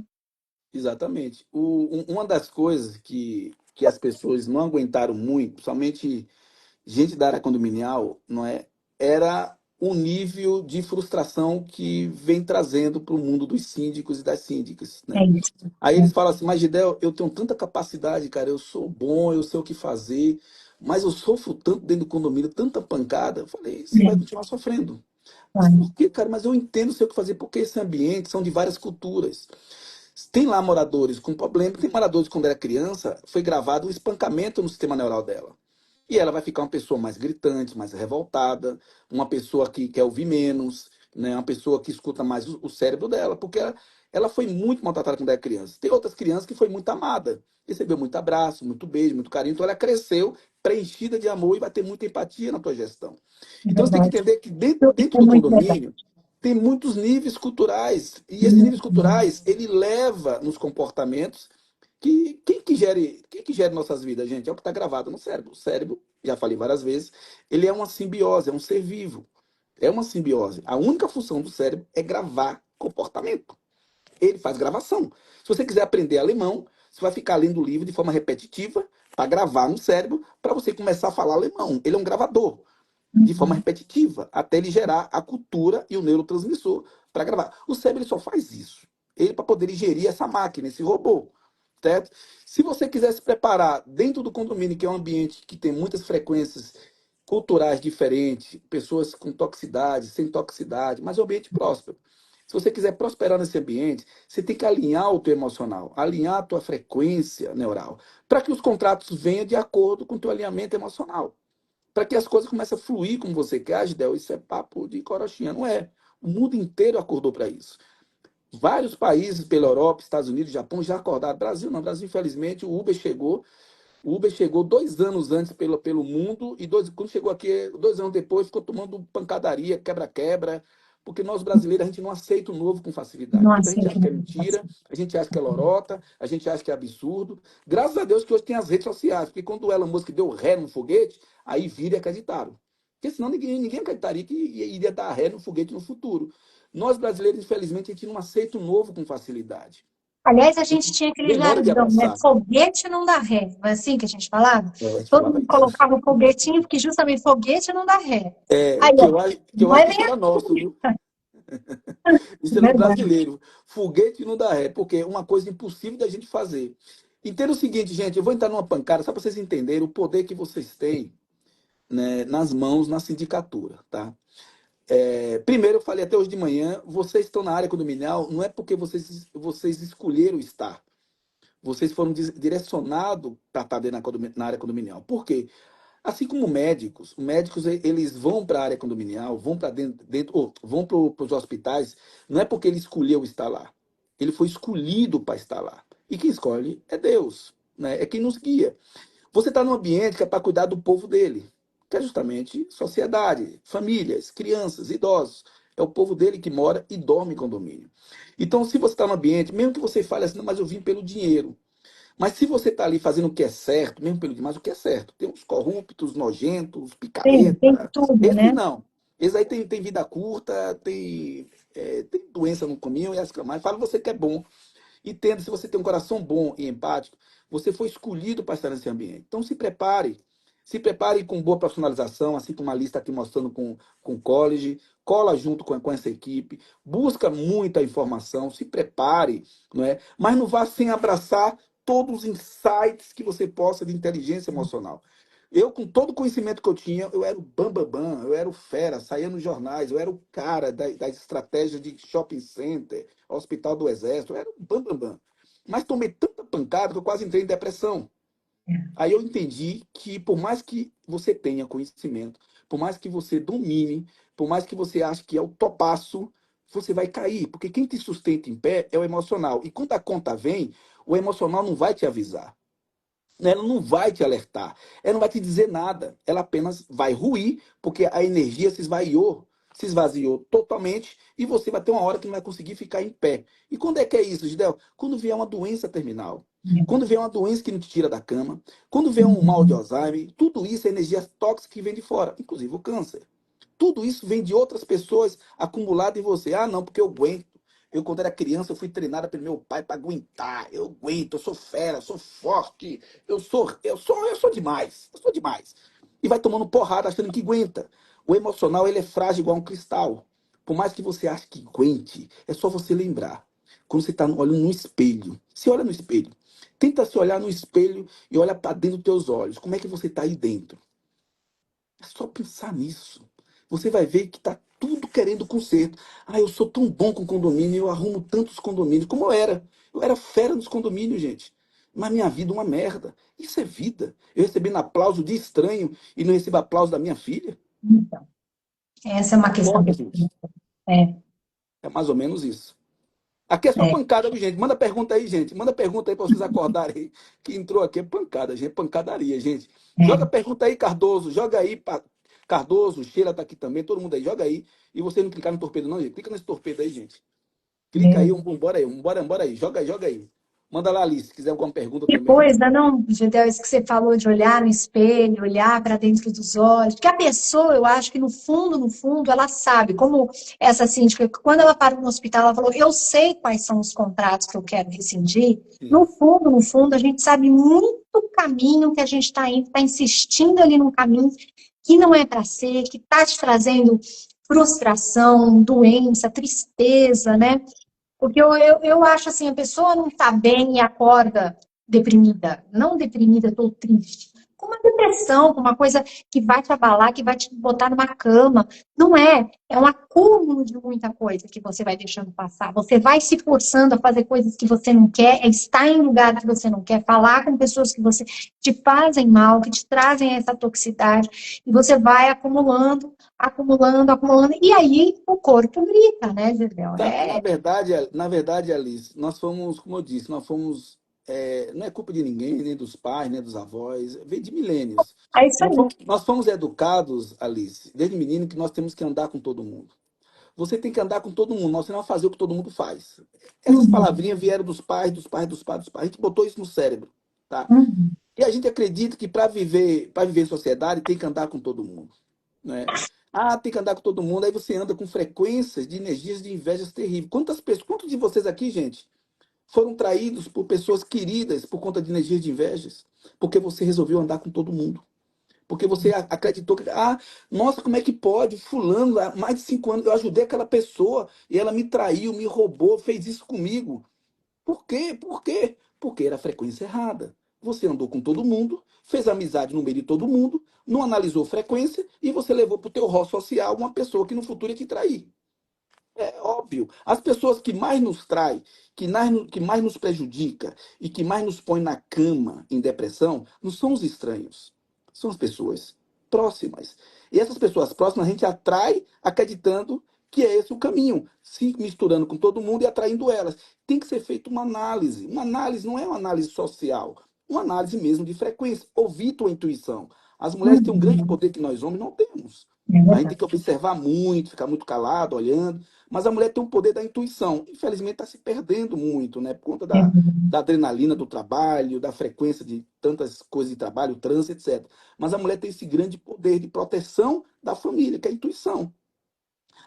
B: Exatamente. Uma das coisas que as pessoas não aguentaram muito, principalmente gente da área condominial, não é, era o nível de frustração que vem trazendo para o mundo dos síndicos e das síndicas,
A: É
B: né?
A: isso.
B: Aí eles falam assim, mas Gidel, eu tenho tanta capacidade, cara, eu sou bom, eu sei o que fazer, mas eu sofro tanto dentro do condomínio, tanta pancada. Eu falei, você vai continuar sofrendo. Mas por
A: É,
B: quê, cara? Mas eu entendo sei o que fazer, porque esse ambiente são de várias culturas. Tem lá moradores com problema, tem moradores quando era criança, foi gravado um espancamento no sistema neural dela. E ela vai ficar uma pessoa mais gritante, mais revoltada, uma pessoa que quer ouvir menos, né? Uma pessoa que escuta mais o cérebro dela, porque ela foi muito maltratada quando era criança. Tem outras crianças que foi muito amada, recebeu muito abraço, muito beijo, muito carinho, então ela cresceu preenchida de amor e vai ter muita empatia na tua gestão.
A: é
B: Então você tem que
A: verdade.
B: entender que
A: Isso
B: dentro
A: é
B: do
A: muito legal.
B: condomínio tem muitos níveis culturais, e esses níveis culturais ele leva nos comportamentos que quem que gere nossas vidas, gente, é o que está gravado no cérebro. O cérebro, já falei várias vezes, ele é uma simbiose, é um ser vivo. É uma simbiose. A única função do cérebro é gravar comportamento. Ele faz gravação. Se você quiser aprender alemão, você vai ficar lendo o livro de forma repetitiva para gravar no cérebro para você começar a falar alemão. Ele é um gravador de forma repetitiva, até ele gerar a cultura e o neurotransmissor para gravar. O cérebro ele só faz isso. Ele para poder gerir essa máquina, esse robô. Certo? Se você quiser se preparar dentro do condomínio, que é um ambiente que tem muitas frequências culturais diferentes, pessoas com toxicidade, sem toxicidade, mas é um ambiente próspero. Se você quiser prosperar nesse ambiente, você tem que alinhar o teu emocional, alinhar a tua frequência neural, para que os contratos venham de acordo com o teu alinhamento emocional, para que as coisas comecem a fluir como você quer. Agidel, isso é papo de corochinha, não é? O mundo inteiro acordou para isso. Vários países pela Europa, Estados Unidos, Japão já acordaram. Brasil não, Brasil infelizmente o Uber chegou 2 anos antes pelo mundo e quando chegou aqui, 2 anos depois, ficou tomando pancadaria, quebra-quebra, porque nós brasileiros, a gente não aceita o novo com facilidade. Tudo a
A: Nossa,
B: gente acha que é
A: que
B: mentira, a gente acha que é lorota, a gente acha que é absurdo. Graças a Deus que hoje tem as redes sociais, porque quando o Elon Musk deu ré no foguete, aí vira e acreditaram. Porque senão ninguém acreditaria que iria dar ré no foguete no futuro. Nós brasileiros, infelizmente, a gente não aceita o novo com facilidade.
A: aliás, a
B: A
A: gente
B: gente
A: tinha aquele
B: demora de
A: jargão, né?
B: abraçar.
A: Foguete não dá ré. Não é assim que a gente falava?
B: É, a gente
A: Todo
B: falava
A: mundo
B: isso.
A: colocava o foguetinho, porque justamente foguete não dá ré.
B: É,
A: Aí,
B: que
A: ó,
B: eu
A: não
B: acho
A: é
B: que isso
A: nem
B: era nosso, viu?
A: assim,
B: Isso era do
A: verdade.
B: brasileiro. Foguete não dá ré, porque é uma coisa impossível da gente fazer. Entenda o seguinte, gente, eu vou entrar numa pancada só para vocês entenderem o poder que vocês têm, né, nas mãos, na sindicatura, tá? Primeiro, eu falei até hoje de manhã, vocês estão na área condominial, não é porque vocês escolheram estar. Vocês foram direcionados para estar dentro na área condominial. Por quê? Assim como médicos, os médicos eles vão para a área condominial, vão para dentro ou vão para os hospitais, não é porque ele escolheu estar lá. Ele foi escolhido para estar lá. E quem escolhe é Deus, né? É quem nos guia. Você está num ambiente que é para cuidar do povo dele, que é justamente sociedade, famílias, crianças, idosos. É o povo dele que mora e dorme em condomínio. Então, se você está no ambiente, mesmo que você fale assim, não, mas eu vim pelo dinheiro. Mas se você está ali fazendo o que é certo, mesmo pelo demais, o que é certo? Tem uns corruptos, nojentos,
A: Tem
B: picareta.
A: tudo,
B: Esse
A: né?
B: não. Esse aí tem vida curta, tem doença no caminho e as mais. Fala você que é bom. Entenda, se você tem um coração bom e empático, você foi escolhido para estar nesse ambiente. Então se prepare. Se prepare com boa profissionalização, assim como a lista aqui mostrando com o college. Cola junto com essa equipe. Busca muita informação. Se prepare, não é? Mas não vá sem abraçar todos os insights que você possa de inteligência emocional. Eu, com todo o conhecimento que eu tinha, eu era o bambambam, eu era o fera, saía nos jornais, eu era o cara das estratégias de shopping center, Hospital do Exército, eu era o bambambam. Mas tomei tanta pancada que eu quase entrei em depressão. Aí eu entendi que por mais que você tenha conhecimento, por mais que você domine, por mais que você ache que é o topaço, você vai cair, porque quem te sustenta em pé é o emocional. E quando a conta vem, o emocional não vai te avisar. Ela não vai te alertar, ela não vai te dizer nada, ela apenas vai ruir, porque a energia se esvaiu. se esvaziou totalmente e você vai ter uma hora que não vai conseguir ficar em pé. E quando é que é isso, Gidel? Quando vier uma doença terminal. Quando vier uma doença que não te tira da cama, quando vier um mal de Alzheimer, tudo isso é energia tóxica que vem de fora, inclusive o câncer. Tudo isso vem de outras pessoas acumulado em você. Ah, não, porque eu aguento. Eu, quando era criança, eu fui treinada pelo meu pai para aguentar. Eu aguento, eu sou fera, eu sou forte, eu sou demais. Eu sou demais. E vai tomando porrada achando que aguenta. O emocional, ele é frágil igual um cristal. Por mais que você ache que aguente, é só você lembrar. Quando você está olhando no espelho, se olha no espelho, tenta se olhar no espelho e olha para dentro dos teus olhos. Como é que você está aí dentro? É só pensar nisso. Você vai ver que tá tudo querendo conserto. Ah, eu sou tão bom com condomínio, eu arrumo tantos condomínios, como eu era. Eu era fera nos condomínios, gente. Mas minha vida é uma merda. Isso é vida. Eu recebendo aplauso de estranho e não recebo aplauso da minha filha?
A: Então, essa é uma questão
B: Acorda,
A: que
B: gente.
A: é,
B: É mais ou menos isso. Aqui é só
A: é,
B: pancada, viu, gente? Manda pergunta aí, gente. Manda pergunta aí para vocês acordarem aí. Que entrou aqui é pancada, gente. Pancadaria, gente. Joga
A: é,
B: pergunta aí, Cardoso. Joga aí, Cardoso. Sheila tá aqui também. Todo mundo aí. Joga aí. E você não clicar no torpedo, não, gente. Clica nesse torpedo aí, gente. Clica aí.
A: é.
B: Bora aí. Bora aí. Joga aí, joga aí. Manda lá, Alice. Se quiser alguma pergunta
A: Que
B: também.
A: coisa, não, Gedel, isso que você falou de olhar no espelho, olhar para dentro dos olhos, porque a pessoa, eu acho que no fundo, ela sabe, como essa síndica, quando ela parou no hospital, ela falou, eu sei quais são os contratos que eu quero rescindir,
B: Sim.
A: no fundo, a gente sabe muito o caminho que a gente está indo, está insistindo ali num caminho que não é para ser, que está te trazendo frustração, doença, tristeza, né? Porque eu acho assim, a pessoa não está bem e acorda deprimida. Não deprimida, estou triste. Com uma depressão, com uma coisa que vai te abalar, que vai te botar numa cama. Não é. É um acúmulo de muita coisa que você vai deixando passar. Você vai se forçando a fazer coisas que você não quer, é estar em lugar que você não quer, falar com pessoas que você te fazem mal, que te trazem essa toxicidade. E você vai acumulando, acumulando, acumulando. E aí o corpo grita, né, Gisele?
B: Na verdade, Alice, nós fomos, como eu disse, nós fomos. Não é culpa de ninguém, nem dos pais, nem dos avós, vem de milênios.
A: É isso
B: Nós
A: aí.
B: fomos, nós fomos educados, Alice, desde menino, que nós temos que andar com todo mundo. Você tem que andar com todo mundo, nós não vai fazer o que todo mundo faz. Essas
A: Uhum,
B: palavrinhas vieram dos pais, dos pais, dos pais, dos pais. A gente botou isso no cérebro, tá?
A: uhum,
B: E a gente acredita que para viver em sociedade tem que andar com todo mundo, né? Ah, tem que andar com todo mundo, aí você anda com frequências de energias de invejas terríveis. Quantas pessoas, quantos de vocês aqui, gente, foram traídos por pessoas queridas por conta de energias de invejas? Porque você resolveu andar com todo mundo. Porque você acreditou que, nossa, como é que pode? Fulano, há mais de 5 anos, eu ajudei aquela pessoa e ela me traiu, me roubou, fez isso comigo. Por quê? Por quê? Porque era a frequência errada. Você andou com todo mundo, fez amizade no meio de todo mundo, não analisou frequência e você levou para o teu rol social uma pessoa que no futuro ia te trair. É óbvio. As pessoas que mais nos traem, que mais nos prejudica e que mais nos põe na cama em depressão, não são os estranhos. São as pessoas próximas. E essas pessoas próximas a gente atrai acreditando que é esse o caminho, se misturando com todo mundo e atraindo elas. Tem que ser feita uma análise. Uma análise não é uma análise social, uma análise mesmo de frequência. Ouvir tua intuição. As mulheres têm um grande
A: uhum.
B: poder que nós homens não temos.
A: É
B: A gente tem
A: verdade.
B: que observar muito, ficar muito calado, olhando. Mas a mulher tem o poder da intuição. Infelizmente está se perdendo muito, né? Por conta
A: É
B: da adrenalina do trabalho, da frequência de tantas coisas de trabalho, trânsito, etc. Mas a mulher tem esse grande poder de proteção da família, que é a intuição.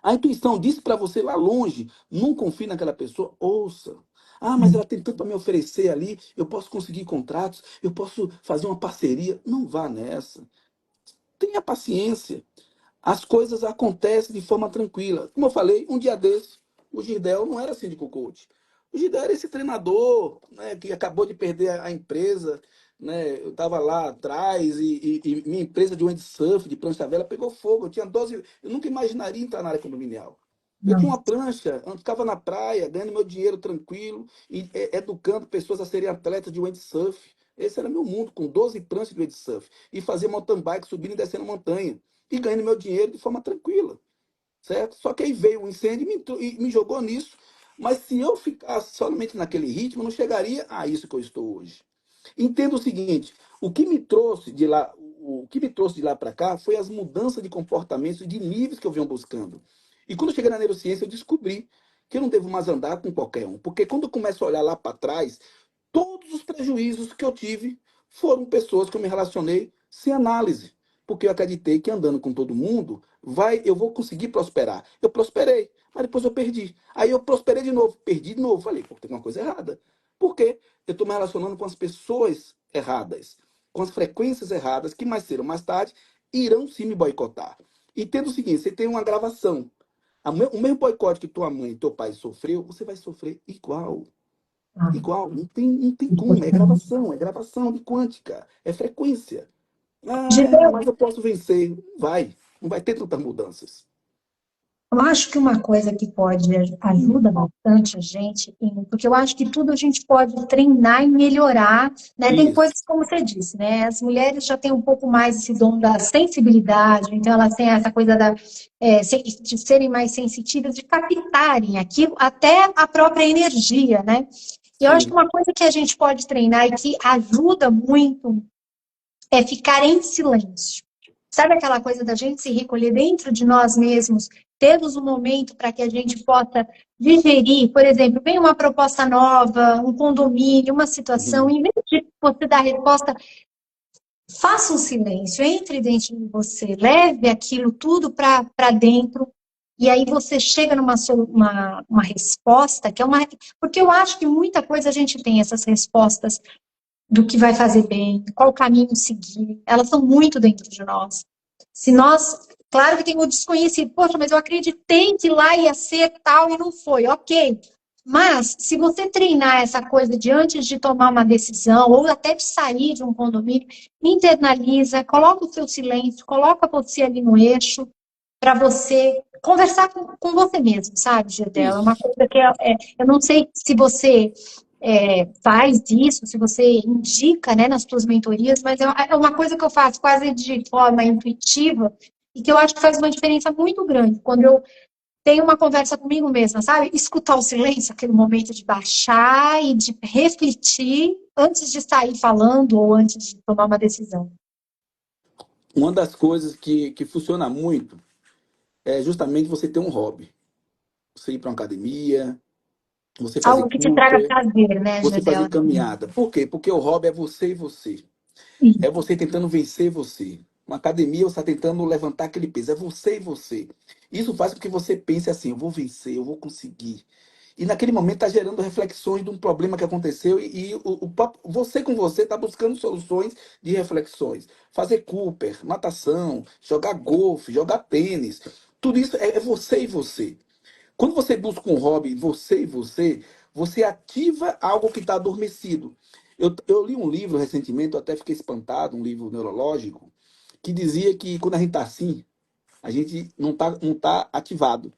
B: A intuição disse para você lá longe, não confie naquela pessoa, ouça. Ah, mas ela tem tanto para me oferecer ali, eu posso conseguir contratos, eu posso fazer uma parceria. Não vá nessa. Tenha paciência. As coisas acontecem de forma tranquila. Como eu falei, um dia desse, o Girdel não era síndico coach. O Girdel era esse treinador, né, que acabou de perder a empresa. Né, eu estava lá atrás e minha empresa de windsurf, de prancha vela, pegou fogo. Eu tinha 12. Eu nunca imaginaria entrar na área condominial. Eu tinha
A: Não.
B: uma prancha, eu ficava na praia, ganhando meu dinheiro tranquilo e educando pessoas a serem atletas de windsurf. Esse era meu mundo, com 12 pranchas de windsurf. E fazer mountain bike, subindo e descendo montanha e ganhando meu dinheiro de forma tranquila, certo? Só que aí veio um incêndio e me jogou nisso. Mas se eu ficasse somente naquele ritmo, eu não chegaria a isso que eu estou hoje. Entenda o seguinte: o que me trouxe de lá para cá foi as mudanças de comportamentos e de níveis que eu venho buscando. E quando eu cheguei na neurociência, eu descobri que eu não devo mais andar com qualquer um. Porque quando eu começo a olhar lá para trás, todos os prejuízos que eu tive foram pessoas que eu me relacionei sem análise. Porque eu acreditei que andando com todo mundo, eu vou conseguir prosperar. Eu prosperei, mas depois eu perdi. Aí eu prosperei de novo, perdi de novo. Falei, pô, tem uma coisa errada. Por quê? Eu estou me relacionando com as pessoas erradas, com as frequências erradas, que mais cedo ou mais tarde irão sim me boicotar. E tendo o seguinte, você tem uma gravação. O mesmo boicote que tua mãe e teu pai sofreu, você vai sofrer igual.
A: Ah,
B: Igual, não tem como. É gravação de quântica, é frequência. Ah,
A: Gisele,
B: mas eu posso vencer. Não vai ter tantas mudanças.
A: eu acho que uma coisa que pode ajuda bastante a gente, porque eu acho que tudo a gente pode treinar e melhorar, né? Tem
B: Isso.
A: coisas como você disse, né? As mulheres já têm um pouco mais esse dom da sensibilidade, então elas têm essa coisa de serem mais sensitivas, de captarem aquilo, até a própria energia, né? E eu acho que
B: Sim.
A: uma coisa que a gente pode treinar e que ajuda muito é ficar em silêncio. Sabe aquela coisa da gente se recolher dentro de nós mesmos, termos um momento para que a gente possa digerir, por exemplo, vem uma proposta nova, um condomínio, uma situação,
B: Uhum.
A: em vez de você dar a resposta, faça um silêncio, entre dentro de você, leve aquilo tudo para dentro, e aí você chega uma resposta, que é uma. Porque eu acho que muita coisa a gente tem essas respostas do que vai fazer bem, qual caminho seguir, elas são muito dentro de nós. Se nós, claro que tem o desconhecido, poxa, mas eu acreditei que lá ia ser tal e não foi, ok. Mas, se você treinar essa coisa de antes de tomar uma decisão, ou até de sair de um condomínio, internaliza, coloca o seu silêncio, coloca você ali no eixo, para você conversar com você mesmo, sabe, Gedela? É uma
B: Isso.
A: coisa que eu não sei se você faz isso, se você indica, né, nas suas mentorias, mas é uma coisa que eu faço quase de forma intuitiva e que eu acho que faz uma diferença muito grande quando eu tenho uma conversa comigo mesma, sabe? Escutar o silêncio, aquele momento de baixar e de refletir antes de sair falando ou antes de tomar uma decisão.
B: Uma das coisas que funciona muito é justamente você ter um hobby. Você ir para uma academia, você fazer
A: Algo que te traga
B: Cooper,
A: prazer, né,
B: você fazer
A: Gedela?
B: caminhada. Por quê? Porque o hobby é você e você. É você tentando vencer você. Uma academia, você está tentando levantar aquele peso. É você e você. Isso faz com que você pense assim: eu vou vencer, eu vou conseguir. E naquele momento está gerando reflexões de um problema que aconteceu e você com você está buscando soluções de reflexões. Fazer Cooper, natação, jogar golfe, jogar tênis. Tudo isso é você e você. Quando você busca um hobby, você e você, você ativa algo que está adormecido. Eu li um livro recentemente, eu até fiquei espantado, um livro neurológico, que dizia que quando a gente está assim, a gente não tá ativado.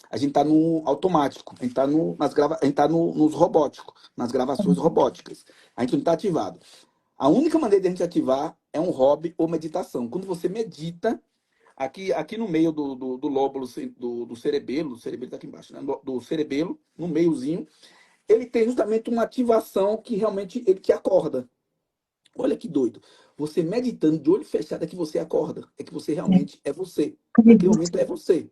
B: A gente está no automático, a gente está nos robóticos, nas gravações robóticas. A gente não está ativado. A única maneira de a gente ativar é um hobby ou meditação. Quando você medita, aqui no meio do lóbulo do cerebelo, o cerebelo está aqui embaixo, né? Do cerebelo, no meiozinho, ele tem justamente uma ativação que realmente ele te acorda. Olha que doido. Você meditando de olho fechado é que você acorda. É que você realmente é você. Naquele momento é você.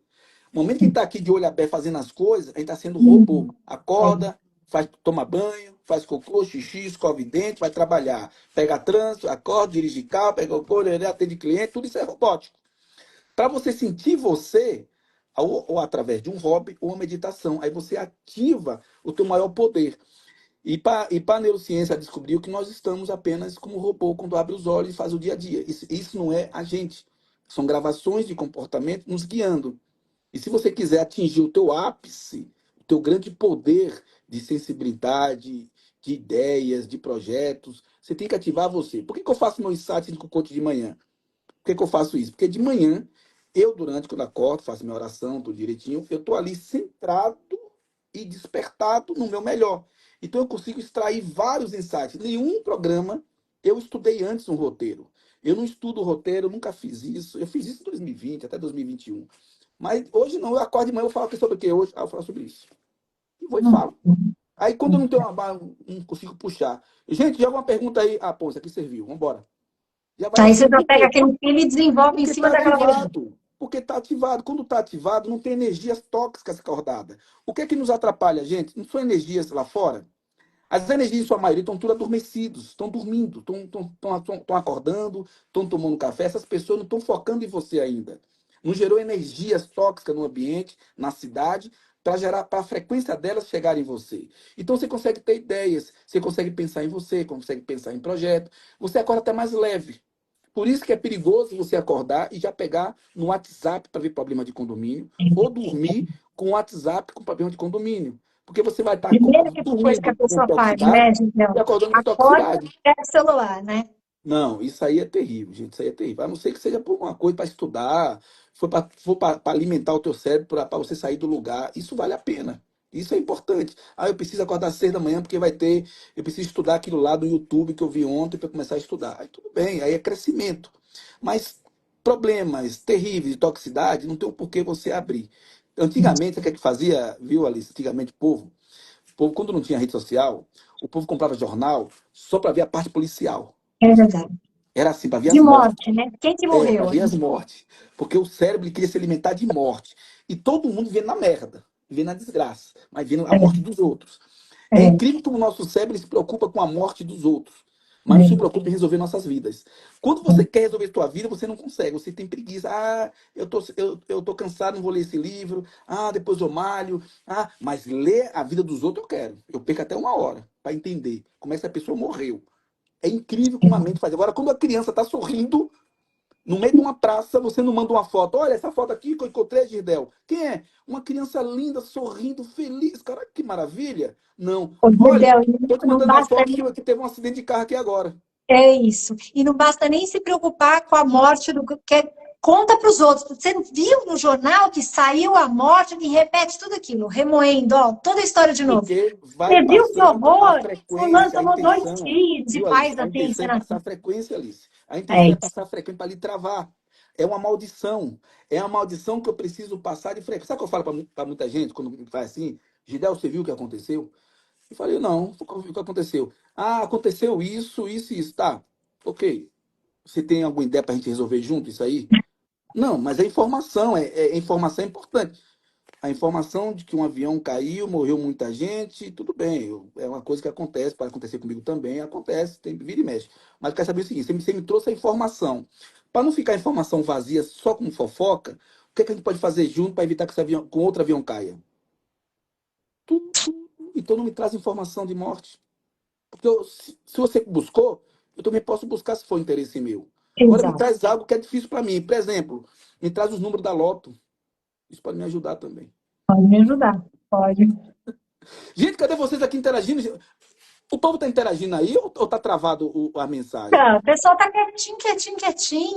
B: No momento que a gente está aqui de olho aberto fazendo as coisas, a gente está sendo robô. Acorda, toma banho, faz cocô, xixi, escova o dente, vai trabalhar. Pega trânsito, acorda, dirige carro, pega o cocô, atende cliente, tudo isso é robótico. Para você sentir você, ou através de um hobby ou uma meditação, aí você ativa o teu maior poder. E para a neurociência descobriu que nós estamos apenas como robô quando abre os olhos e faz o dia a dia. Isso não é a gente. São gravações de comportamento nos guiando. E se você quiser atingir o teu ápice, o teu grande poder de sensibilidade, de ideias, de projetos, você tem que ativar você. Por que eu faço meu insight com o coach de manhã? Por que eu faço isso? Porque de manhã, quando acordo, faço minha oração, tudo direitinho, eu estou ali centrado e despertado no meu melhor. Então eu consigo extrair vários insights. Nenhum programa eu estudei antes um roteiro. Eu não estudo roteiro, nunca fiz isso. Eu fiz isso em 2020, até 2021. Mas hoje não, eu acordo de manhã, eu falo aqui sobre o que hoje? Eu falo sobre isso. E vou e falo. Aí quando eu não tenho uma barra, não consigo puxar. Gente, joga uma pergunta aí. Pô, isso aqui serviu, vamos embora. Já vai
A: Aí você
B: assim,
A: já
B: por
A: pega
B: quê?
A: aquele filho e desenvolve em
B: Porque
A: cima
B: está
A: daquela pergunta.
B: ativado. Porque está ativado. Quando está ativado, não tem energias tóxicas acordadas. O que é que nos atrapalha, gente? Não são energias lá fora? As energias, em sua maioria, estão tudo adormecidos, estão dormindo, estão acordando, estão tomando café. Essas pessoas não estão focando em você ainda. Não gerou energias tóxicas no ambiente, na cidade, para a frequência delas chegar em você. Então você consegue ter ideias, você consegue pensar em você, consegue pensar em projeto, você acorda até mais leve. Por isso que é perigoso você acordar e já pegar no WhatsApp para ver problema de condomínio, ou dormir com o WhatsApp com problema de condomínio. Porque você vai estar
A: Primeira coisa que a
B: dormindo com
A: pessoa faz,
B: toxicidade
A: né,
B: e
A: Gisele?
B: acordando com
A: Acorda
B: toxicidade.
A: e pega o celular, né?
B: Não, isso aí é terrível, gente. Isso aí é terrível. A não ser que seja por uma coisa para estudar, for para alimentar o teu cérebro, para você sair do lugar. Isso vale a pena. Isso é importante. Ah, eu preciso acordar às 6 da manhã porque vai ter. Eu preciso estudar aquilo lá do YouTube que eu vi ontem para começar a estudar. Aí tudo bem, aí é crescimento. Mas problemas terríveis de toxicidade não tem o porquê você abrir. Antigamente, sabe o que é que fazia, viu, Alice? Antigamente, o povo, quando não tinha rede social, o povo comprava jornal só para ver a parte policial.
A: É verdade.
B: Era assim, para ver
A: De
B: as mortes.
A: morte, né? Quem que
B: É, para
A: morreu,
B: ver
A: né?
B: as mortes. Porque o cérebro ele queria se alimentar de morte. E todo mundo vê na merda, vê na desgraça, mas vê a morte dos outros.
A: É,
B: É
A: é,
B: incrível como o nosso cérebro ele se preocupa com a morte dos outros, mas não se
A: é,
B: preocupa em resolver nossas vidas. Quando você quer resolver a sua vida, você não consegue, você tem preguiça. Ah, eu tô cansado, não vou ler esse livro. Ah, depois eu malho. Ah, mas ler a vida dos outros eu quero. Eu perco até 1 hora para entender como essa pessoa morreu. É incrível como a mente faz. Agora, quando a criança está sorrindo, no meio de uma praça, você não manda uma foto. Olha essa foto aqui que eu encontrei, Girdel. Quem é? Uma criança linda, sorrindo, feliz. Cara, que maravilha. Não.
A: Ô,
B: Olha,
A: Gisele,
B: estou te
A: não
B: mandando uma
A: basta
B: foto que teve um acidente de carro aqui agora.
A: É isso. E não basta nem se preocupar com a morte do que conta para os outros. Você viu no jornal que saiu a morte e repete tudo aquilo, remoendo, ó, toda a história de novo.
B: Porque vai
A: Você viu que
B: passando a
A: horror? Fulano
B: frequência, a
A: tomou 2
B: intenção.
A: tiros e
B: Viu, Alice?
A: faz
B: A
A: assim,
B: intenção é
A: cena
B: passar
A: assim.
B: a frequência, Alice. A
A: É
B: intenção é
A: isso.
B: passar a frequência para lhe travar. É uma maldição. É a maldição que eu preciso passar de frequência. Sabe o que eu falo para muita gente quando me faz assim? Gidel, você viu o que aconteceu? Eu falei, não, o que aconteceu? Ah, aconteceu isso, isso e isso. Tá, ok. Você tem alguma ideia para a gente resolver junto isso aí? Não, mas é informação, informação é importante. A informação de que um avião caiu, morreu muita gente, tudo bem, é uma coisa que acontece, pode acontecer comigo também, acontece, tem vira e mexe. Mas eu quero saber o seguinte, você me trouxe a informação. Para não ficar a informação vazia só como fofoca, o que, é que a gente pode fazer junto para evitar que esse avião, com outro avião caia? Tudo. Então não me traz informação de morte. Porque se você buscou, eu também posso buscar se for interesse meu. Agora me
A: Exato.
B: traz algo que é difícil para mim. Por exemplo, me traz os números da Loto. Isso pode me ajudar também.
A: Pode me ajudar. Pode.
B: Gente, cadê vocês aqui interagindo? O povo está interagindo aí ou tá travado a mensagem?
A: Tá, o pessoal tá quietinho, quietinho,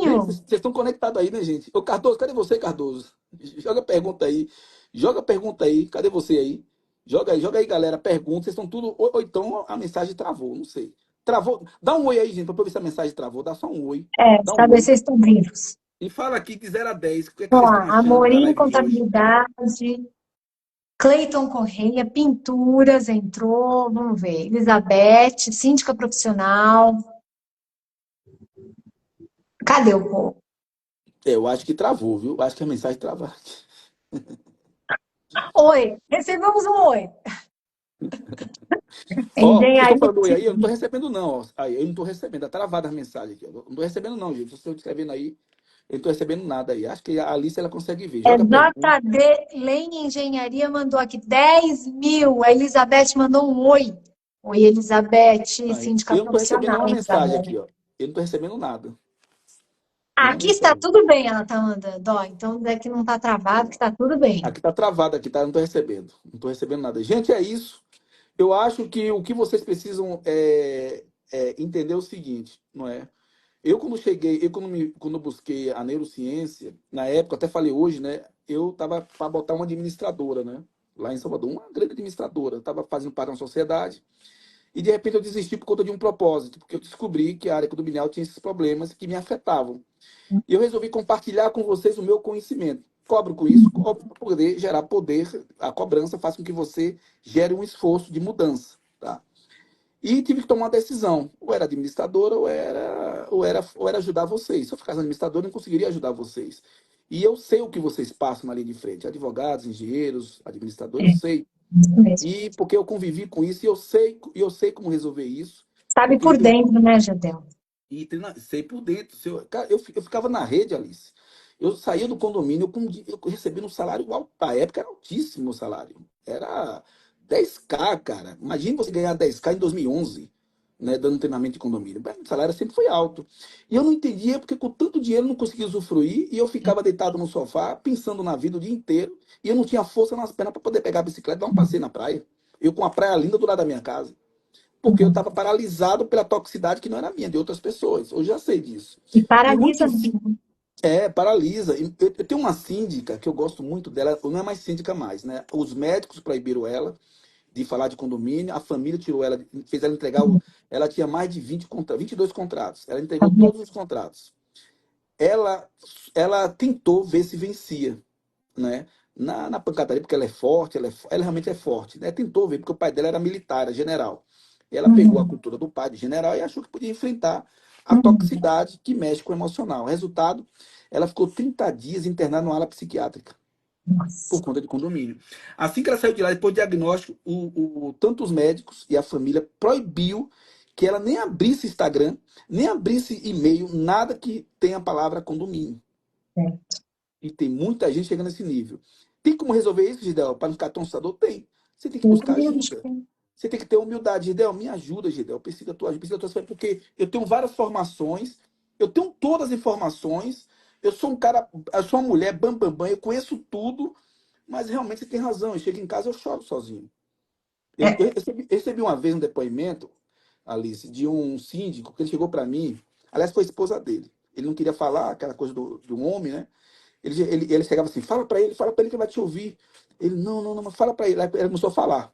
B: Gente,
A: quietinho.
B: vocês estão conectados aí, né, gente? Ô, Cardoso, cadê você, Cardoso? Joga pergunta aí. Joga pergunta aí. Cadê você aí? Joga aí, galera. Pergunta. Vocês estão tudo. Ou então a mensagem travou, não sei. Travou. Dá um oi aí, gente, para eu ver se a mensagem travou. Dá só um oi.
A: É,
B: Dá um
A: saber se
B: oi.
A: vocês estão vivos.
B: E fala aqui de 0 a 10. O que é que
A: Vamos
B: vocês estão
A: lá,
B: achando da
A: Amorim,
B: live de hoje?
A: contabilidade. Cleiton Correia, pinturas, entrou. Vamos ver. Elizabeth, síndica profissional. Cadê o povo?
B: Eu acho que travou, viu? Eu acho que a mensagem travou.
A: Oi, recebemos um oi.
B: Ó, vocês estão
A: Engenharia
B: falando oi aí? Eu não estou
A: civil.
B: recebendo, não. Ó. Aí, eu não estou recebendo. Tá travada a mensagem aqui. Eu não estou recebendo, não, gente. Vocês estão escrevendo aí. Eu não estou recebendo nada aí. Acho que a Alice ela consegue ver.
A: É
B: Joga a pergunta.
A: JD Lane Engenharia mandou aqui 10 mil. A Elizabeth mandou um oi. Oi, Elizabeth,
B: Aí.
A: síndica
B: Eu não estou recebendo
A: profissional,
B: nenhuma mensagem
A: Elizabeth.
B: aqui, ó. Eu não estou recebendo nada. Nenhuma
A: Aqui está
B: mensagem.
A: tudo bem, ela está mandando. Ó, então é que não está travado, que está tudo bem.
B: Aqui tá travado, aqui, tá? Eu não estou recebendo. Não estou recebendo nada. Gente, é isso. Eu acho que o que vocês precisam é entender o seguinte, não é? Eu quando cheguei, quando busquei a neurociência, na época, até falei hoje, né? Eu tava para botar uma administradora, né? Lá em Salvador, uma grande administradora. Eu tava fazendo parte de uma sociedade e de repente eu desisti por conta de um propósito, porque eu descobri que a área condominial tinha esses problemas que me afetavam. E eu resolvi compartilhar com vocês o meu conhecimento. Cobro com isso, cobro para poder gerar poder. A cobrança faz com que você gere um esforço de mudança, tá? E tive que tomar uma decisão. Ou era administradora ou era ajudar vocês. Se eu ficasse administradora, eu não conseguiria ajudar vocês. E eu sei o que vocês passam na linha de frente, advogados, engenheiros, administradores, eu
A: É,
B: sei.
A: isso mesmo.
B: E porque eu convivi com isso e eu sei como resolver isso,
A: Sabe
B: porque
A: por dentro, né, Jadel?
B: sei por dentro. Cara, eu ficava na rede, Alice. Eu saía do condomínio eu recebendo um salário alto. Na época era altíssimo o salário. Era 10K, cara. Imagina você ganhar 10K em 2011, né, dando treinamento de condomínio. O salário sempre foi alto. E eu não entendia porque com tanto dinheiro eu não conseguia usufruir e eu ficava deitado no sofá pensando na vida o dia inteiro e eu não tinha força nas pernas para poder pegar a bicicleta e dar um passeio na praia. Eu com a praia linda do lado da minha casa porque eu
A: Uhum.
B: estava paralisado pela toxicidade que não era minha, de outras pessoas. Eu já sei disso.
A: E
B: E
A: paralisa
B: muitos
A: mesmo.
B: paralisa. Eu tenho uma síndica que eu gosto muito dela, não é mais síndica mais, né? Os médicos proibiram ela de falar de condomínio, a família tirou ela, fez ela entregar ela tinha mais de 22 contratos. Ela entregou todos os contratos. Ela ela tentou ver se vencia, né? Na pancadaria, porque ela é forte, ela realmente é forte, né? Tentou ver, porque o pai dela era militar, era general. E ela pegou a
A: Uhum.
B: cultura do pai de general e achou que podia enfrentar a
A: Uhum.
B: toxicidade que mexe com o emocional. Resultado, ela ficou 30 dias internada numa ala psiquiátrica por
A: Nossa.
B: conta de condomínio. Assim que ela saiu de lá, depois do diagnóstico, tanto os médicos e a família proibiu que ela nem abrisse Instagram, nem abrisse e-mail, nada que tenha a palavra condomínio.
A: É.
B: E tem muita gente chegando nesse nível. Tem como resolver isso, Gidel? Para não ficar tão assustador? Tem. Você tem que buscar ajuda. Você tem que ter humildade. Gidel, me ajuda, Gidel. Eu preciso da tua ajuda, preciso da tua ajuda, porque eu tenho várias formações, eu tenho todas as informações, eu sou um cara, eu sou uma mulher bam, bam, bam, eu conheço tudo, mas realmente você tem razão. Eu chego em casa, eu choro sozinho. Eu
A: É.
B: recebi uma vez um depoimento, Alice, de um síndico, que ele chegou para mim, aliás, foi a esposa dele. Ele não queria falar aquela coisa do homem, né? Ele chegava assim, fala para ele que vai te ouvir. Ele, não, não, não, mas fala para ele. Aí ele começou a falar,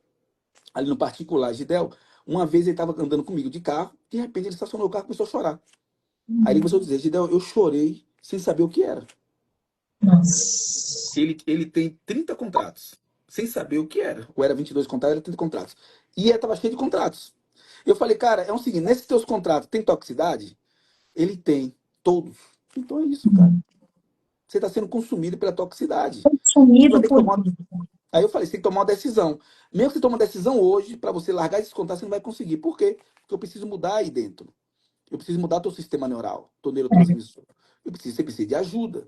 B: ali no particular. Gidel, uma vez ele estava andando comigo de carro, de repente ele estacionou o carro e começou a chorar. Aí ele começou a dizer, Gidel, eu chorei sem saber o que era.
A: Nossa.
B: Ele tem 30 contratos, sem saber o que era. Ou era 22 contratos, era 30 contratos. E ele estava cheio de contratos. Eu falei, cara, é o seguinte, nesses teus contratos tem toxicidade? Ele tem, todos. Então é isso, cara. Você está sendo consumido pela toxicidade. Você vai
A: Consumido
B: ter que
A: por
B: tomar.
A: tudo.
B: Aí eu falei, você tem que tomar uma decisão. Mesmo que você tome uma decisão hoje, para você largar esses contatos, você não vai conseguir. Por quê? Porque eu preciso mudar aí dentro. Eu preciso mudar teu sistema neural, teu
A: É.
B: neurotransmissor. Você precisa de ajuda.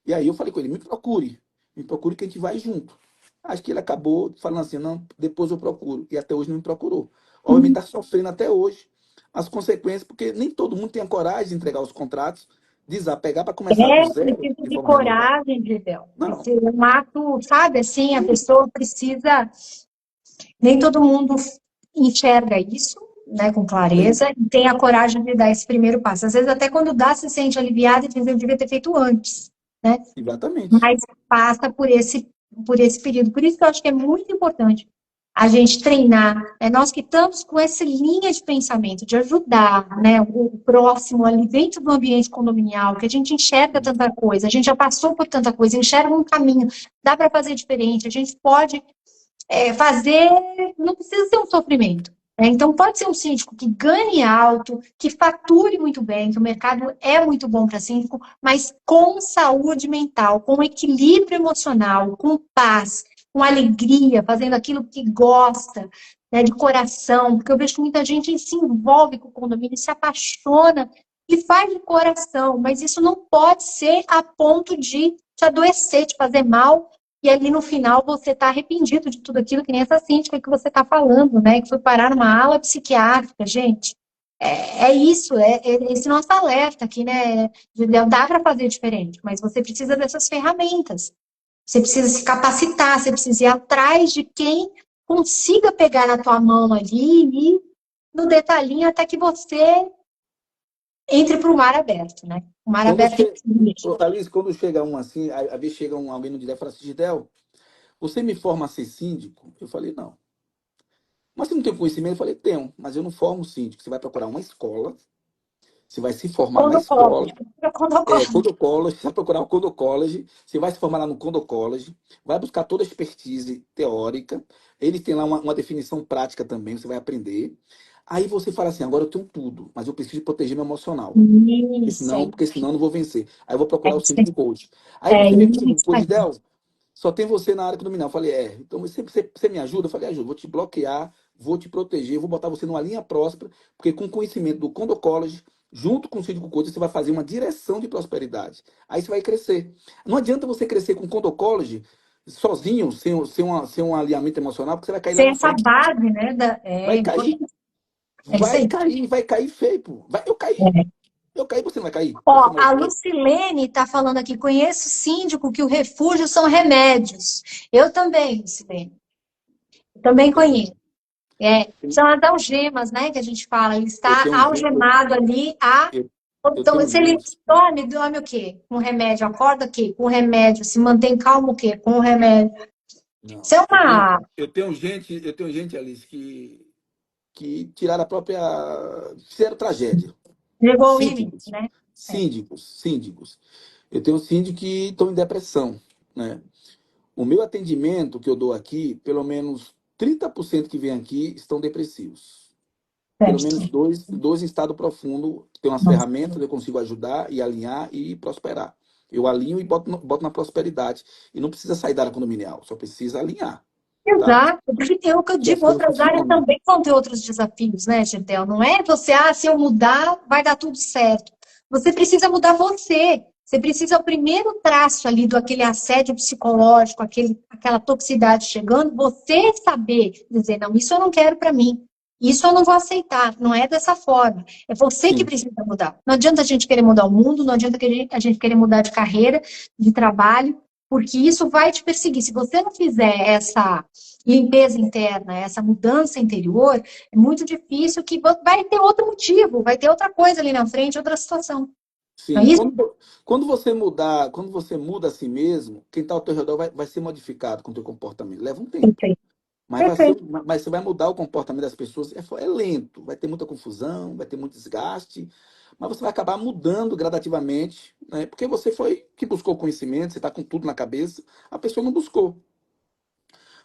B: E aí eu falei com ele, me procure. Me procure que a gente vai junto. Acho que ele acabou falando assim, não, depois eu procuro. E até hoje não me procurou. Obviamente está sofrendo até hoje as consequências, porque nem todo mundo tem a coragem de entregar os contratos, desapegar para começar do
A: É,
B: zero
A: precisa
B: de
A: de
B: forma remota.
A: coragem, Gisele.
B: Não.
A: Precisa um ato, sabe, assim, a pessoa precisa. Nem todo mundo enxerga isso, né, com
B: Sim,
A: clareza, e tem a coragem de dar esse primeiro passo. Às vezes, até quando dá, se sente aliviado e diz, eu devia ter feito antes, né?
B: exatamente.
A: Mas passa por esse período. Por isso que eu acho que é muito importante a gente treinar. É nós que estamos com essa linha de pensamento, de ajudar, né, o próximo ali dentro do ambiente condominial, que a gente enxerga tanta coisa, a gente já passou por tanta coisa, enxerga um caminho, dá para fazer diferente, a gente pode fazer, não precisa ser um sofrimento. Né? Então, pode ser um síndico que ganhe alto, que fature muito bem, que o mercado é muito bom para síndico, mas com saúde mental, com equilíbrio emocional, com paz, com alegria, fazendo aquilo que gosta, né, de coração, porque eu vejo que muita gente se envolve com o condomínio, se apaixona e faz de coração, mas isso não pode ser a ponto de te adoecer, te fazer mal e ali no final você está arrependido de tudo aquilo, que nem essa síndica que você está falando, né? Que foi parar numa ala psiquiátrica, gente. É isso, é esse nosso alerta aqui, né? Dá para fazer diferente, mas você precisa dessas ferramentas. Você precisa se capacitar, você precisa ir atrás de quem consiga pegar na tua mão ali e no detalhinho até que você entre para o mar aberto, né? O mar
B: Quando
A: aberto é
B: che...
A: infinito.
B: Ô, Alice, quando chega um assim, às vezes chega alguém no direto e fala assim, Gidel, você me forma a ser síndico? Eu falei, não. Mas você não tem conhecimento? Eu falei, tenho, mas eu não formo síndico. Você vai procurar uma escola, você vai se formar na
A: Quando
B: escola,
A: ocorre, quando ocorre.
B: Condo College, você vai procurar o Condo College, você vai se formar lá no Condo College, vai buscar toda a expertise teórica, eles têm lá uma definição prática também, você vai aprender. Aí você fala assim, agora eu tenho tudo, mas eu preciso proteger meu emocional.
A: Isso aí.
B: Porque senão eu não vou vencer. Aí eu vou
A: É
B: procurar o
A: isso aí.
B: síndico coach. Aí
A: É
B: você vem comigo,
A: isso
B: pô,
A: aí.
B: Lidel, só tem você na área condominial. Eu falei, então você me ajuda? Eu falei, ajuda, vou te bloquear, vou te proteger, vou botar você numa linha próspera, porque com o conhecimento do Condo College, junto com o síndico coach, você vai fazer uma direção de prosperidade. Aí você vai crescer. Não adianta você crescer com o Condo College sozinho, sem um alinhamento emocional, porque você vai cair lá
A: Ser
B: na
A: essa
B: frente.
A: base, né? É
B: Vai cair,
A: importante. É isso aí.
B: vai cair feio, pô.
A: É.
B: Eu caí, você não vai cair. Você
A: Ó,
B: não
A: a
B: vai.
A: Lucilene está falando aqui, conheço síndico que o refúgio são remédios. Eu também, Lucilene. Eu também
B: Pois é.
A: conheço. É, são as algemas, né, que a gente fala. Ele
B: Eu
A: está
B: tenho gente,
A: algemado ali a.
B: eu, eu
A: Então,
B: tenho
A: se ele
B: gente,
A: dorme, dorme o quê? Com remédio. Acorda o quê? Com remédio. Se mantém calmo o quê? Com remédio.
B: não,
A: Isso é uma.
B: eu tenho gente, Alice, que tiraram a própria, fizeram tragédia.
A: Chegou ao limite,
B: Síndicos,
A: né? É.
B: síndicos. Eu tenho síndicos que estão em depressão, né? O meu atendimento que eu dou aqui, pelo menos 30% que vem aqui estão depressivos. Pelo menos
A: Certo.
B: dois em estado profundo, tem umas
A: Nossa.
B: ferramentas, eu consigo ajudar e alinhar e prosperar. Eu alinho e boto na prosperidade. E não precisa sair da área condominial, só precisa alinhar, tá?
A: Exato, porque é o que eu
B: E as
A: digo,
B: coisas
A: outras áreas
B: funcionam.
A: também vão ter outros desafios, né, Gedel? Não é você, se eu mudar, vai dar tudo certo. Você precisa mudar você. Você precisa, o primeiro traço ali do aquele assédio psicológico, aquela toxicidade chegando, você saber dizer, não, isso eu não quero para mim. Isso eu não vou aceitar. Não é dessa forma. É você que
B: Sim,
A: precisa mudar. Não adianta a gente querer mudar o mundo, não adianta a gente querer mudar de carreira, de trabalho, porque isso vai te perseguir. Se você não fizer essa limpeza interna, essa mudança interior, é muito difícil que vai ter outro motivo, vai ter outra coisa ali na frente, outra situação. Não é
B: sim.
A: isso?
B: Quando você muda a si mesmo, quem está ao teu redor vai ser modificado com o teu comportamento. Leva um tempo.
A: Perfeito.
B: Mas,
A: Perfeito.
B: mas você vai mudar o comportamento das pessoas. É lento, vai ter muita confusão, vai ter muito desgaste, mas você vai acabar mudando gradativamente, né? Porque você foi que buscou conhecimento, você está com tudo na cabeça, a pessoa não buscou.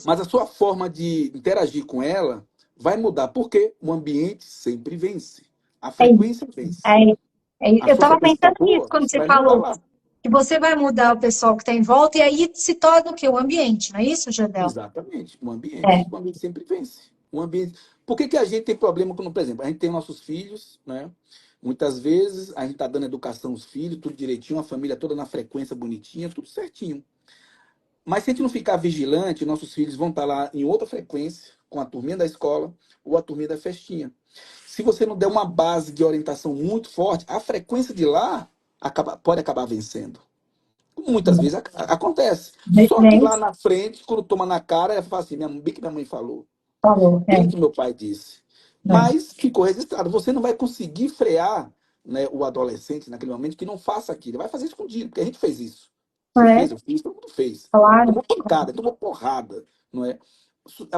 B: Mas a sua forma de interagir com ela vai mudar, porque o ambiente sempre vence. A
A: É isso.
B: frequência vence.
A: É,
B: A
A: eu
B: sua
A: estava
B: frequência está
A: pensando nisso
B: boa,
A: quando
B: você
A: você
B: vai mudar
A: falou
B: lá.
A: que você vai mudar o pessoal que está em volta, e aí se torna o quê? O ambiente, não é isso, Jadel?
B: Exatamente, o ambiente.
A: É.
B: O ambiente sempre vence. O ambiente. Por que a gente tem problema com, por exemplo, a gente tem nossos filhos, né? Muitas vezes a gente está dando educação aos filhos, tudo direitinho, a família toda na frequência bonitinha, tudo certinho. Mas se a gente não ficar vigilante, nossos filhos vão estar lá em outra frequência, com a turminha da escola ou a turminha da festinha. Se você não der uma base de orientação muito forte, a frequência de lá pode acabar vencendo. Muitas vezes acontece. Só que
A: Nem
B: lá na frente, quando toma na cara, ela fala assim, bem que minha mãe falou,
A: falou.
B: bem que meu pai disse.
A: É.
B: Mas ficou registrado. Você não vai conseguir frear, né, o adolescente naquele momento que não faça aquilo. Ele vai fazer escondido, porque a gente fez isso. Você
A: É,
B: fez, eu fiz, todo mundo fez.
A: claro.
B: Tomou pancada, tomou porrada, não é?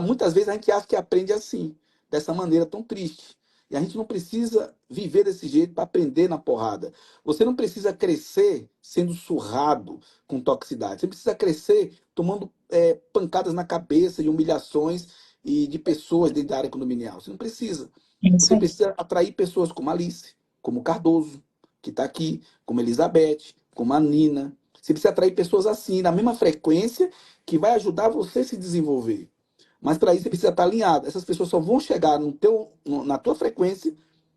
B: Muitas vezes a gente acha que aprende assim, dessa maneira tão triste. E a gente não precisa viver desse jeito para aprender na porrada. Você não precisa crescer sendo surrado com toxicidade. Você precisa crescer tomando pancadas na cabeça e humilhações e de pessoas dentro da área condominial. Você não precisa.
A: É isso
B: Você
A: aí.
B: precisa atrair pessoas como Alice, como Cardoso, que está aqui, como Elizabeth, como a Nina. Você precisa atrair pessoas assim, na mesma frequência, que vai ajudar você a se desenvolver. Mas para isso você precisa estar alinhado. Essas pessoas só vão chegar na tua frequência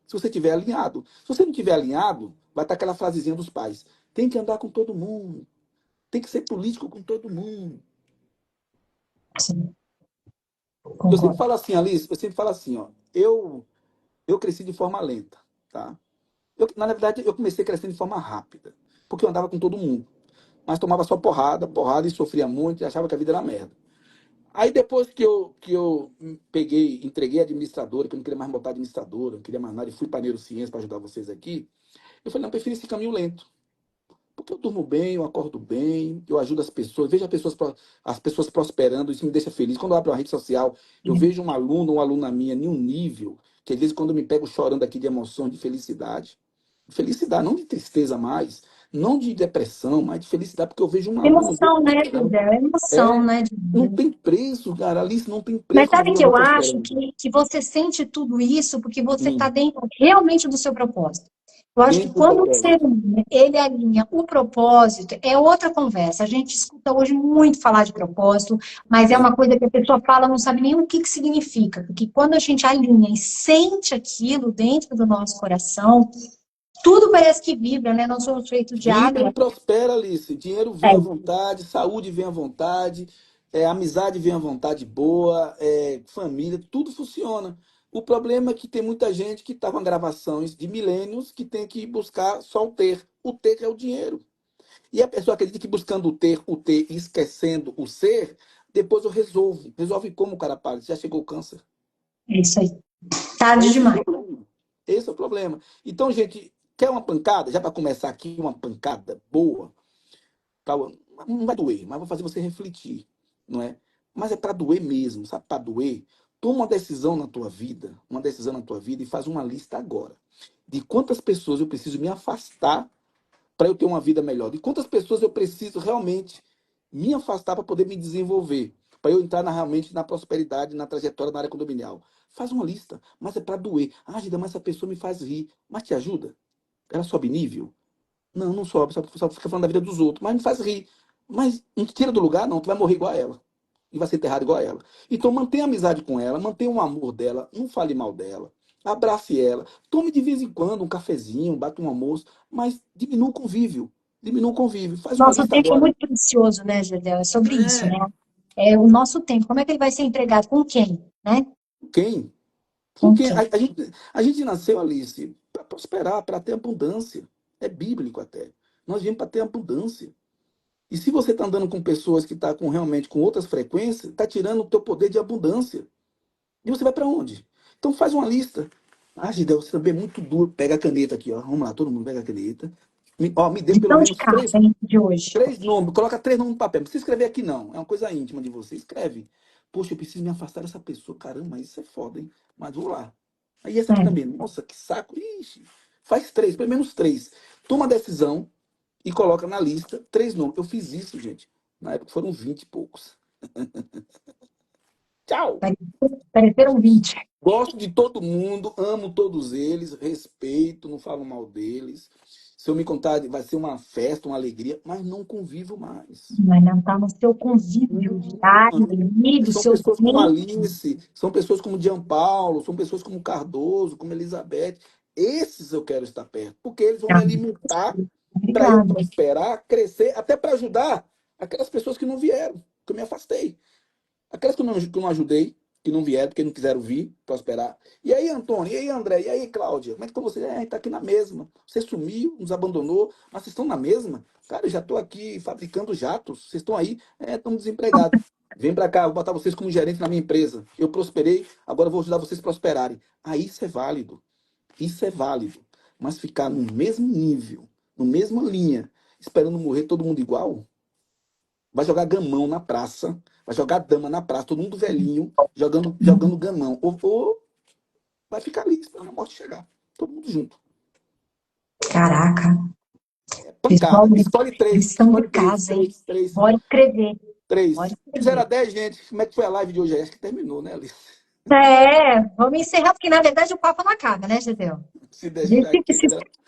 B: se você estiver alinhado. Se você não estiver alinhado, vai estar aquela frasezinha dos pais. Tem que andar com todo mundo. Tem que ser político com todo mundo.
A: Sim,
B: Eu sempre
A: concordo.
B: falo assim, Alice, eu sempre falo assim, ó. Eu cresci de forma lenta, tá? Na verdade, eu comecei crescendo de forma rápida. Porque eu andava com todo mundo. Mas tomava só porrada, porrada e sofria muito e achava que a vida era merda. Aí depois que eu peguei, entreguei a administradora, que eu não queria mais botar administradora, não queria mais nada, e fui para a neurociência para ajudar vocês aqui, eu falei, não, eu prefiro esse caminho lento. Porque eu durmo bem, eu acordo bem, eu ajudo as pessoas, vejo as pessoas prosperando, isso me deixa feliz. Quando eu abro uma rede social, eu vejo um aluno ou uma aluna minha em um nível, que às vezes quando eu me pego chorando aqui de emoção, de felicidade, não de tristeza mais, Não de depressão, mas de felicidade, porque eu vejo uma alma
A: Emoção, né,
B: prosperando.
A: José? É emoção,
B: É,
A: né?
B: não tem preço, cara. Alice, não tem
A: Mas
B: preço
A: sabe
B: ver
A: que
B: uma
A: eu acho
B: prosperando.
A: que você sente tudo isso porque você está
B: Hum,
A: dentro realmente do seu propósito. Eu acho que
B: dentro do
A: quando o ser
B: propósito.
A: humano, ele alinha o propósito, é outra conversa. A gente escuta hoje muito falar de propósito, mas é
B: É.
A: uma coisa que a pessoa fala, não sabe nem o que que significa. Porque quando a gente alinha e sente aquilo dentro do nosso coração, tudo parece que vibra, né? Nós somos feitos de
B: Vibra e
A: água.
B: prospera, Alice. Dinheiro
A: É,
B: vem à vontade, saúde vem à vontade, amizade vem à vontade boa, família, tudo funciona. O problema é que tem muita gente que está com gravações de milênios que tem que buscar só o ter. O ter que é o dinheiro. E a pessoa acredita que buscando o ter e esquecendo o ser, depois eu resolvo. Resolve como, cara, para? Já chegou o câncer.
A: é isso aí. Tarde
B: Esse é o
A: demais.
B: problema. Esse é o problema. Então, gente, quer uma pancada? Já para começar aqui, uma pancada boa, tal, não vai doer, mas vai fazer você refletir, não é? Mas é para doer mesmo, sabe? Para doer. Toma uma decisão na tua vida, uma decisão na tua vida e faz uma lista agora de quantas pessoas eu preciso me afastar para eu ter uma vida melhor, de quantas pessoas eu preciso realmente me afastar para poder me desenvolver, para eu entrar realmente na prosperidade, na trajetória na área condominial. Faz uma lista, mas é para doer. Ah, Gida, mas essa pessoa me faz rir. Mas te ajuda? Ela sobe nível? Não, não sobe, só fica falando da vida dos outros, mas me faz rir. Mas não te tira do lugar, não, tu vai morrer igual a ela. E vai ser enterrado igual a ela. Então mantenha amizade com ela, mantenha o amor dela, não fale mal dela. Abrace ela. Tome de vez em quando um cafezinho, bata um almoço, mas diminua o convívio. Diminua o convívio. Faz uma
A: Nosso
B: lista
A: tempo é
B: agora.
A: muito precioso, né, Gedel? É sobre isso, né?
B: É.
A: É o nosso tempo. Como é que ele vai ser empregado? Com quem? Né?
B: Quem? Com
A: Com
B: quem?
A: quem?
B: A gente nasceu, Alice, para prosperar, para ter abundância. É bíblico até. Nós viemos para ter abundância. E se você está andando com pessoas que estão realmente com outras frequências, está tirando o teu poder de abundância. E você vai para onde? Então faz uma lista. Ah, Gidel, você também é muito duro. Pega a caneta aqui, ó. Vamos lá, todo mundo pega a caneta. Me dê pelo
A: Lição de
B: menos
A: casa, hein, de hoje.
B: três nomes. Coloca três nomes no papel. Não precisa escrever aqui, não. É uma coisa íntima de você. Escreve. Poxa, eu preciso me afastar dessa pessoa. Caramba, isso é foda, hein? Mas vou lá. Aí essa aqui
A: É.
B: também. Nossa, que saco. Ixi. Faz três, pelo menos três. Toma a decisão e coloca na lista três nomes. Eu fiz isso, gente. Na época foram 20 e poucos. Tchau!
A: Pareceram 20.
B: Gosto de todo mundo, amo todos eles, respeito, não falo mal deles. Se eu me contar, vai ser uma festa, uma alegria, mas não convivo mais.
A: Mas não está no seu convívio diário, ali, dos
B: São
A: seus
B: pessoas como
A: membros.
B: Alice, são pessoas como Gianpaulo, são pessoas como Cardoso, como Elizabeth. Esses eu quero estar perto, porque eles vão me
A: Ah,
B: alimentar para eu
A: obrigada.
B: prosperar, crescer, até para ajudar aquelas pessoas que não vieram, que eu me afastei. Aquelas que eu não ajudei, que não vieram, porque não quiseram vir, prosperar. E aí, Antônio? E aí, André? E aí, Cláudia? Como é que estão vocês? Está aqui na mesma. Você sumiu, nos abandonou, mas vocês estão na mesma? Cara, eu já estou aqui fabricando jatos. Vocês estão aí? Estamos desempregados. Vem para cá, vou botar vocês como gerente na minha empresa. Eu prosperei, agora eu vou ajudar vocês a prosperarem. Aí isso é válido. Isso é válido. Mas ficar no mesmo nível, na mesma linha, esperando morrer todo mundo igual, vai jogar gamão na praça, vai jogar dama na praça, todo mundo velhinho, jogando gamão. Ou vai ficar ali esperando a morte chegar. Todo mundo junto.
A: Caraca,
B: É
A: pessoal,
B: pancada. Escolhe três,
A: lição de
B: escolhe três,
A: casa, hein?
B: três, três,
A: Bora escrever, bora
B: três. De 0 a
A: escrever.
B: 10, gente, como é que foi a live de hoje? Acho que terminou, né, Alice?
A: É, vamos encerrar, porque na verdade o papo não acaba, né, Gedel?
B: Se
A: A
B: deixar
A: gente
B: aqui,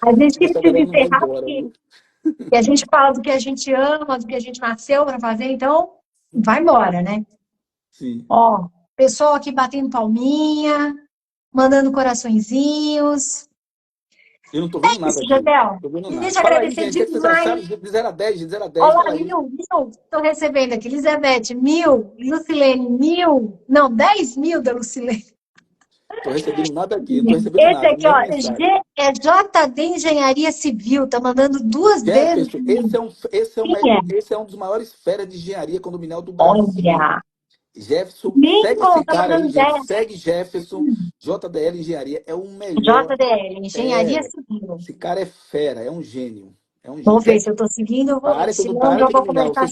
A: a gente
B: essa
A: precisa
B: galera não vai
A: encerrar,
B: embora,
A: porque
B: viu?
A: e a gente fala do que a gente ama, do que a gente nasceu para fazer, então vai embora, né?
B: Sim.
A: Ó, pessoal aqui batendo palminha, mandando coraçõezinhos.
B: Eu não tô vendo nada
A: Isso,
B: aqui.
A: Gedel.
B: Tô vendo nada.
A: Deixa eu
B: Fala aí,
A: agradecer
B: gente. O que é que vocês acharam?
A: demais.
B: De 0 a 10, de 0 a 10,
A: Olá,
B: fala aí.
A: mil, estou recebendo aqui. Elizabeth, 1.000. Lucilene, 1.000. Não, 10.000 da Lucilene.
B: Tô recebendo nada aqui, não tô recebendo
A: Esse
B: nada,
A: aqui,
B: nenhuma
A: ó,
B: mensagem.
A: É JD Engenharia Civil, tá mandando duas vezes.
B: Jefferson,
A: Quem é?
B: esse é um dos maiores feras de engenharia condominial do Brasil.
A: Olha,
B: Jefferson, segue esse
A: Lincoln, tá
B: cara aí,
A: mandando
B: gente.
A: 10.
B: Segue Jefferson, JDL Engenharia, é o melhor.
A: JDL, Engenharia
B: É,
A: Civil.
B: esse cara é fera, é um gênio. É um
A: Vou
B: gênio.
A: ver se eu tô seguindo, eu
B: A
A: vou ver.
B: área,
A: Se
B: a
A: não,
B: área
A: já vou
B: condominial,
A: conversar com ele.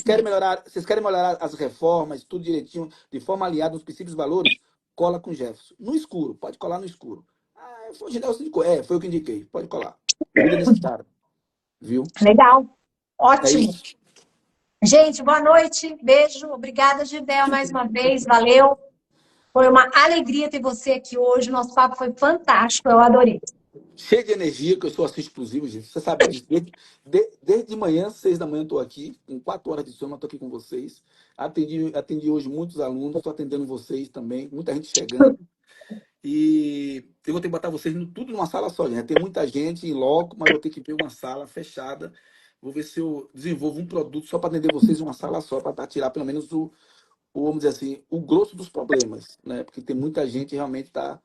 B: vocês querem melhorar as reformas, tudo direitinho, de forma alinhada nos princípios e valores? Cola com Jefferson. No escuro, pode colar no escuro. Ah, foi o Gideon que indicou. Foi eu que indiquei, pode colar. Cuida desse cara. viu?
A: Legal.
B: É
A: Ótimo.
B: isso.
A: Gente, boa noite. Beijo. Obrigada, Gibel, mais uma vez. Valeu. Foi uma alegria ter você aqui hoje. Nosso papo foi fantástico. Eu adorei.
B: Cheio de energia, que eu sou assim explosivo, gente. Você sabe disso. Desde de manhã, 6 da manhã, estou aqui. Com 4 horas de sono, estou aqui com vocês. Atendi hoje muitos alunos, estou atendendo vocês também. Muita gente chegando. E eu vou ter que botar vocês tudo numa sala só, gente. Tem muita gente em loco, mas vou ter que ver uma sala fechada. Vou ver se eu desenvolvo um produto só para atender vocês em uma sala só, para tirar pelo menos vamos dizer assim, o grosso dos problemas, né? Porque tem muita gente realmente tá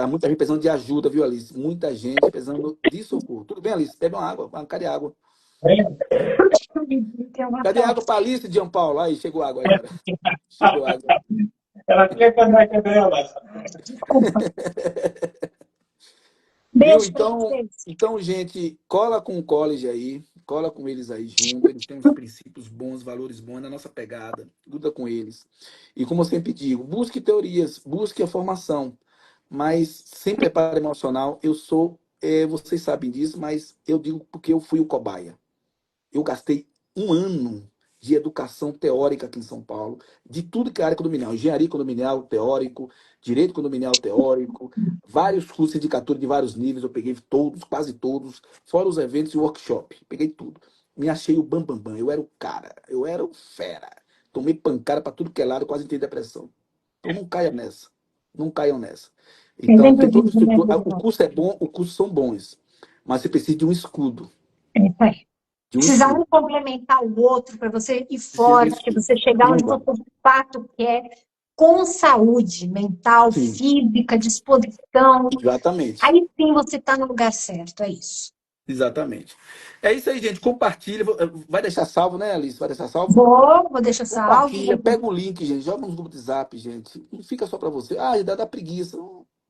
B: muita gente precisando de ajuda, viu, Alice? Muita gente precisando de socorro. Tudo bem, Alice? Bebe uma água, cadê água?
A: Tem uma
B: Cadê água
A: foto.
B: para Alice, Jean Paulo? Aí, chegou água aí agora. Chegou água.
C: Ela quer caneca dela.
A: Desculpa.
B: Viu?
A: Beijo para
B: Então,
A: vocês.
B: então, gente, cola com o college aí, cola com eles aí junto. Eles têm uns princípios bons, valores bons na nossa pegada. Luta com eles. E como eu sempre digo, busque teorias, busque a formação, mas sem preparo emocional. Vocês sabem disso, mas eu digo porque eu fui o cobaia. Eu gastei um ano de educação teórica aqui em São Paulo, de tudo que é área condominial, engenharia condominial teórico, direito condominial teórico, vários cursos de sindicatura de vários níveis, eu peguei todos, quase todos, fora os eventos e workshop, peguei tudo. Me achei o bambambam, bam, bam. Eu era o cara, eu era o fera. Tomei pancada para tudo que é lado, quase entrei em depressão. Então não caia nessa, não caiam nessa.
A: Eu
B: Então
A: sempre
B: tem toda a
A: digo, né,
B: estrutura, o
A: Gibel?
B: curso é bom, os cursos são bons, mas você precisa de um escudo,
A: É isso aí.
B: de um
A: Precisa
B: escudo.
A: um complementar o outro para você ir
B: Precisa de um
A: forte,
B: escudo.
A: você chegar
B: Não
A: onde
B: vai.
A: você de fato quer, com saúde mental,
B: Sim,
A: física, disposição.
B: exatamente.
A: Aí sim você está no lugar certo, é isso.
B: Exatamente. É isso aí, gente. Compartilha. Vai deixar salvo, né, Alice? Vai deixar salvo?
A: Vou deixar salvo.
B: Compartilha, pega o link, gente. Joga nos grupos de zap, gente. Não fica só para você. Ah, dá preguiça.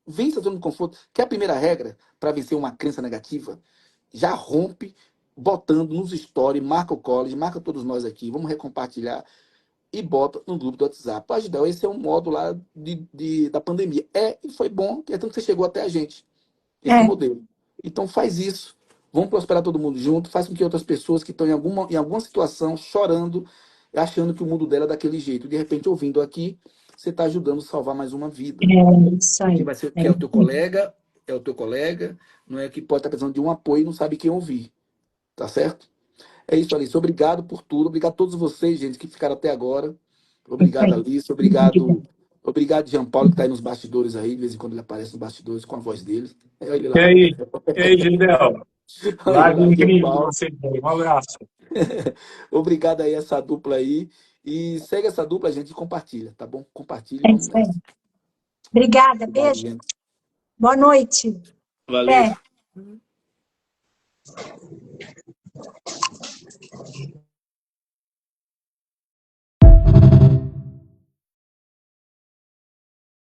B: Vence a zona de conforto. Que é a primeira regra para vencer uma crença negativa? Já rompe botando nos stories, marca o college, marca todos nós aqui. Vamos recompartilhar e bota no grupo do WhatsApp. Pô, Gidel, esse é um modo lá da pandemia. E foi bom, que é tanto que você chegou até a gente. Esse
A: É,
B: modelo. Então faz isso. Vamos prosperar todo mundo junto. Faz com que outras pessoas que estão em alguma situação, chorando, achando que o mundo dela é daquele jeito. De repente, ouvindo aqui, você está ajudando a salvar mais uma vida.
A: isso
B: Que
A: aí.
B: vai ser, que é o teu colega, não é que pode estar precisando de um apoio e não sabe quem ouvir. Tá certo? É isso, Alice. Obrigado por tudo. Obrigado a todos vocês, gente, que ficaram até agora.
A: Isso
B: Obrigado,
A: aí.
B: Alice. Obrigado, Jean Paulo, que está aí nos bastidores aí. De vez em quando ele aparece nos bastidores com a voz dele. É ele lá.
C: E aí, Gildel?
B: Olha ele
C: Live
B: lá, Jean
C: incrível de
B: Paulo.
C: você. Um abraço.
B: Obrigado aí, essa dupla aí. E segue essa dupla, gente, e compartilha, tá bom? Compartilha e
A: É
B: vamos
A: isso aí.
B: nessa.
A: Obrigada,
B: Obrigado,
A: beijo.
B: gente.
A: Boa noite.
B: Valeu.
A: Até.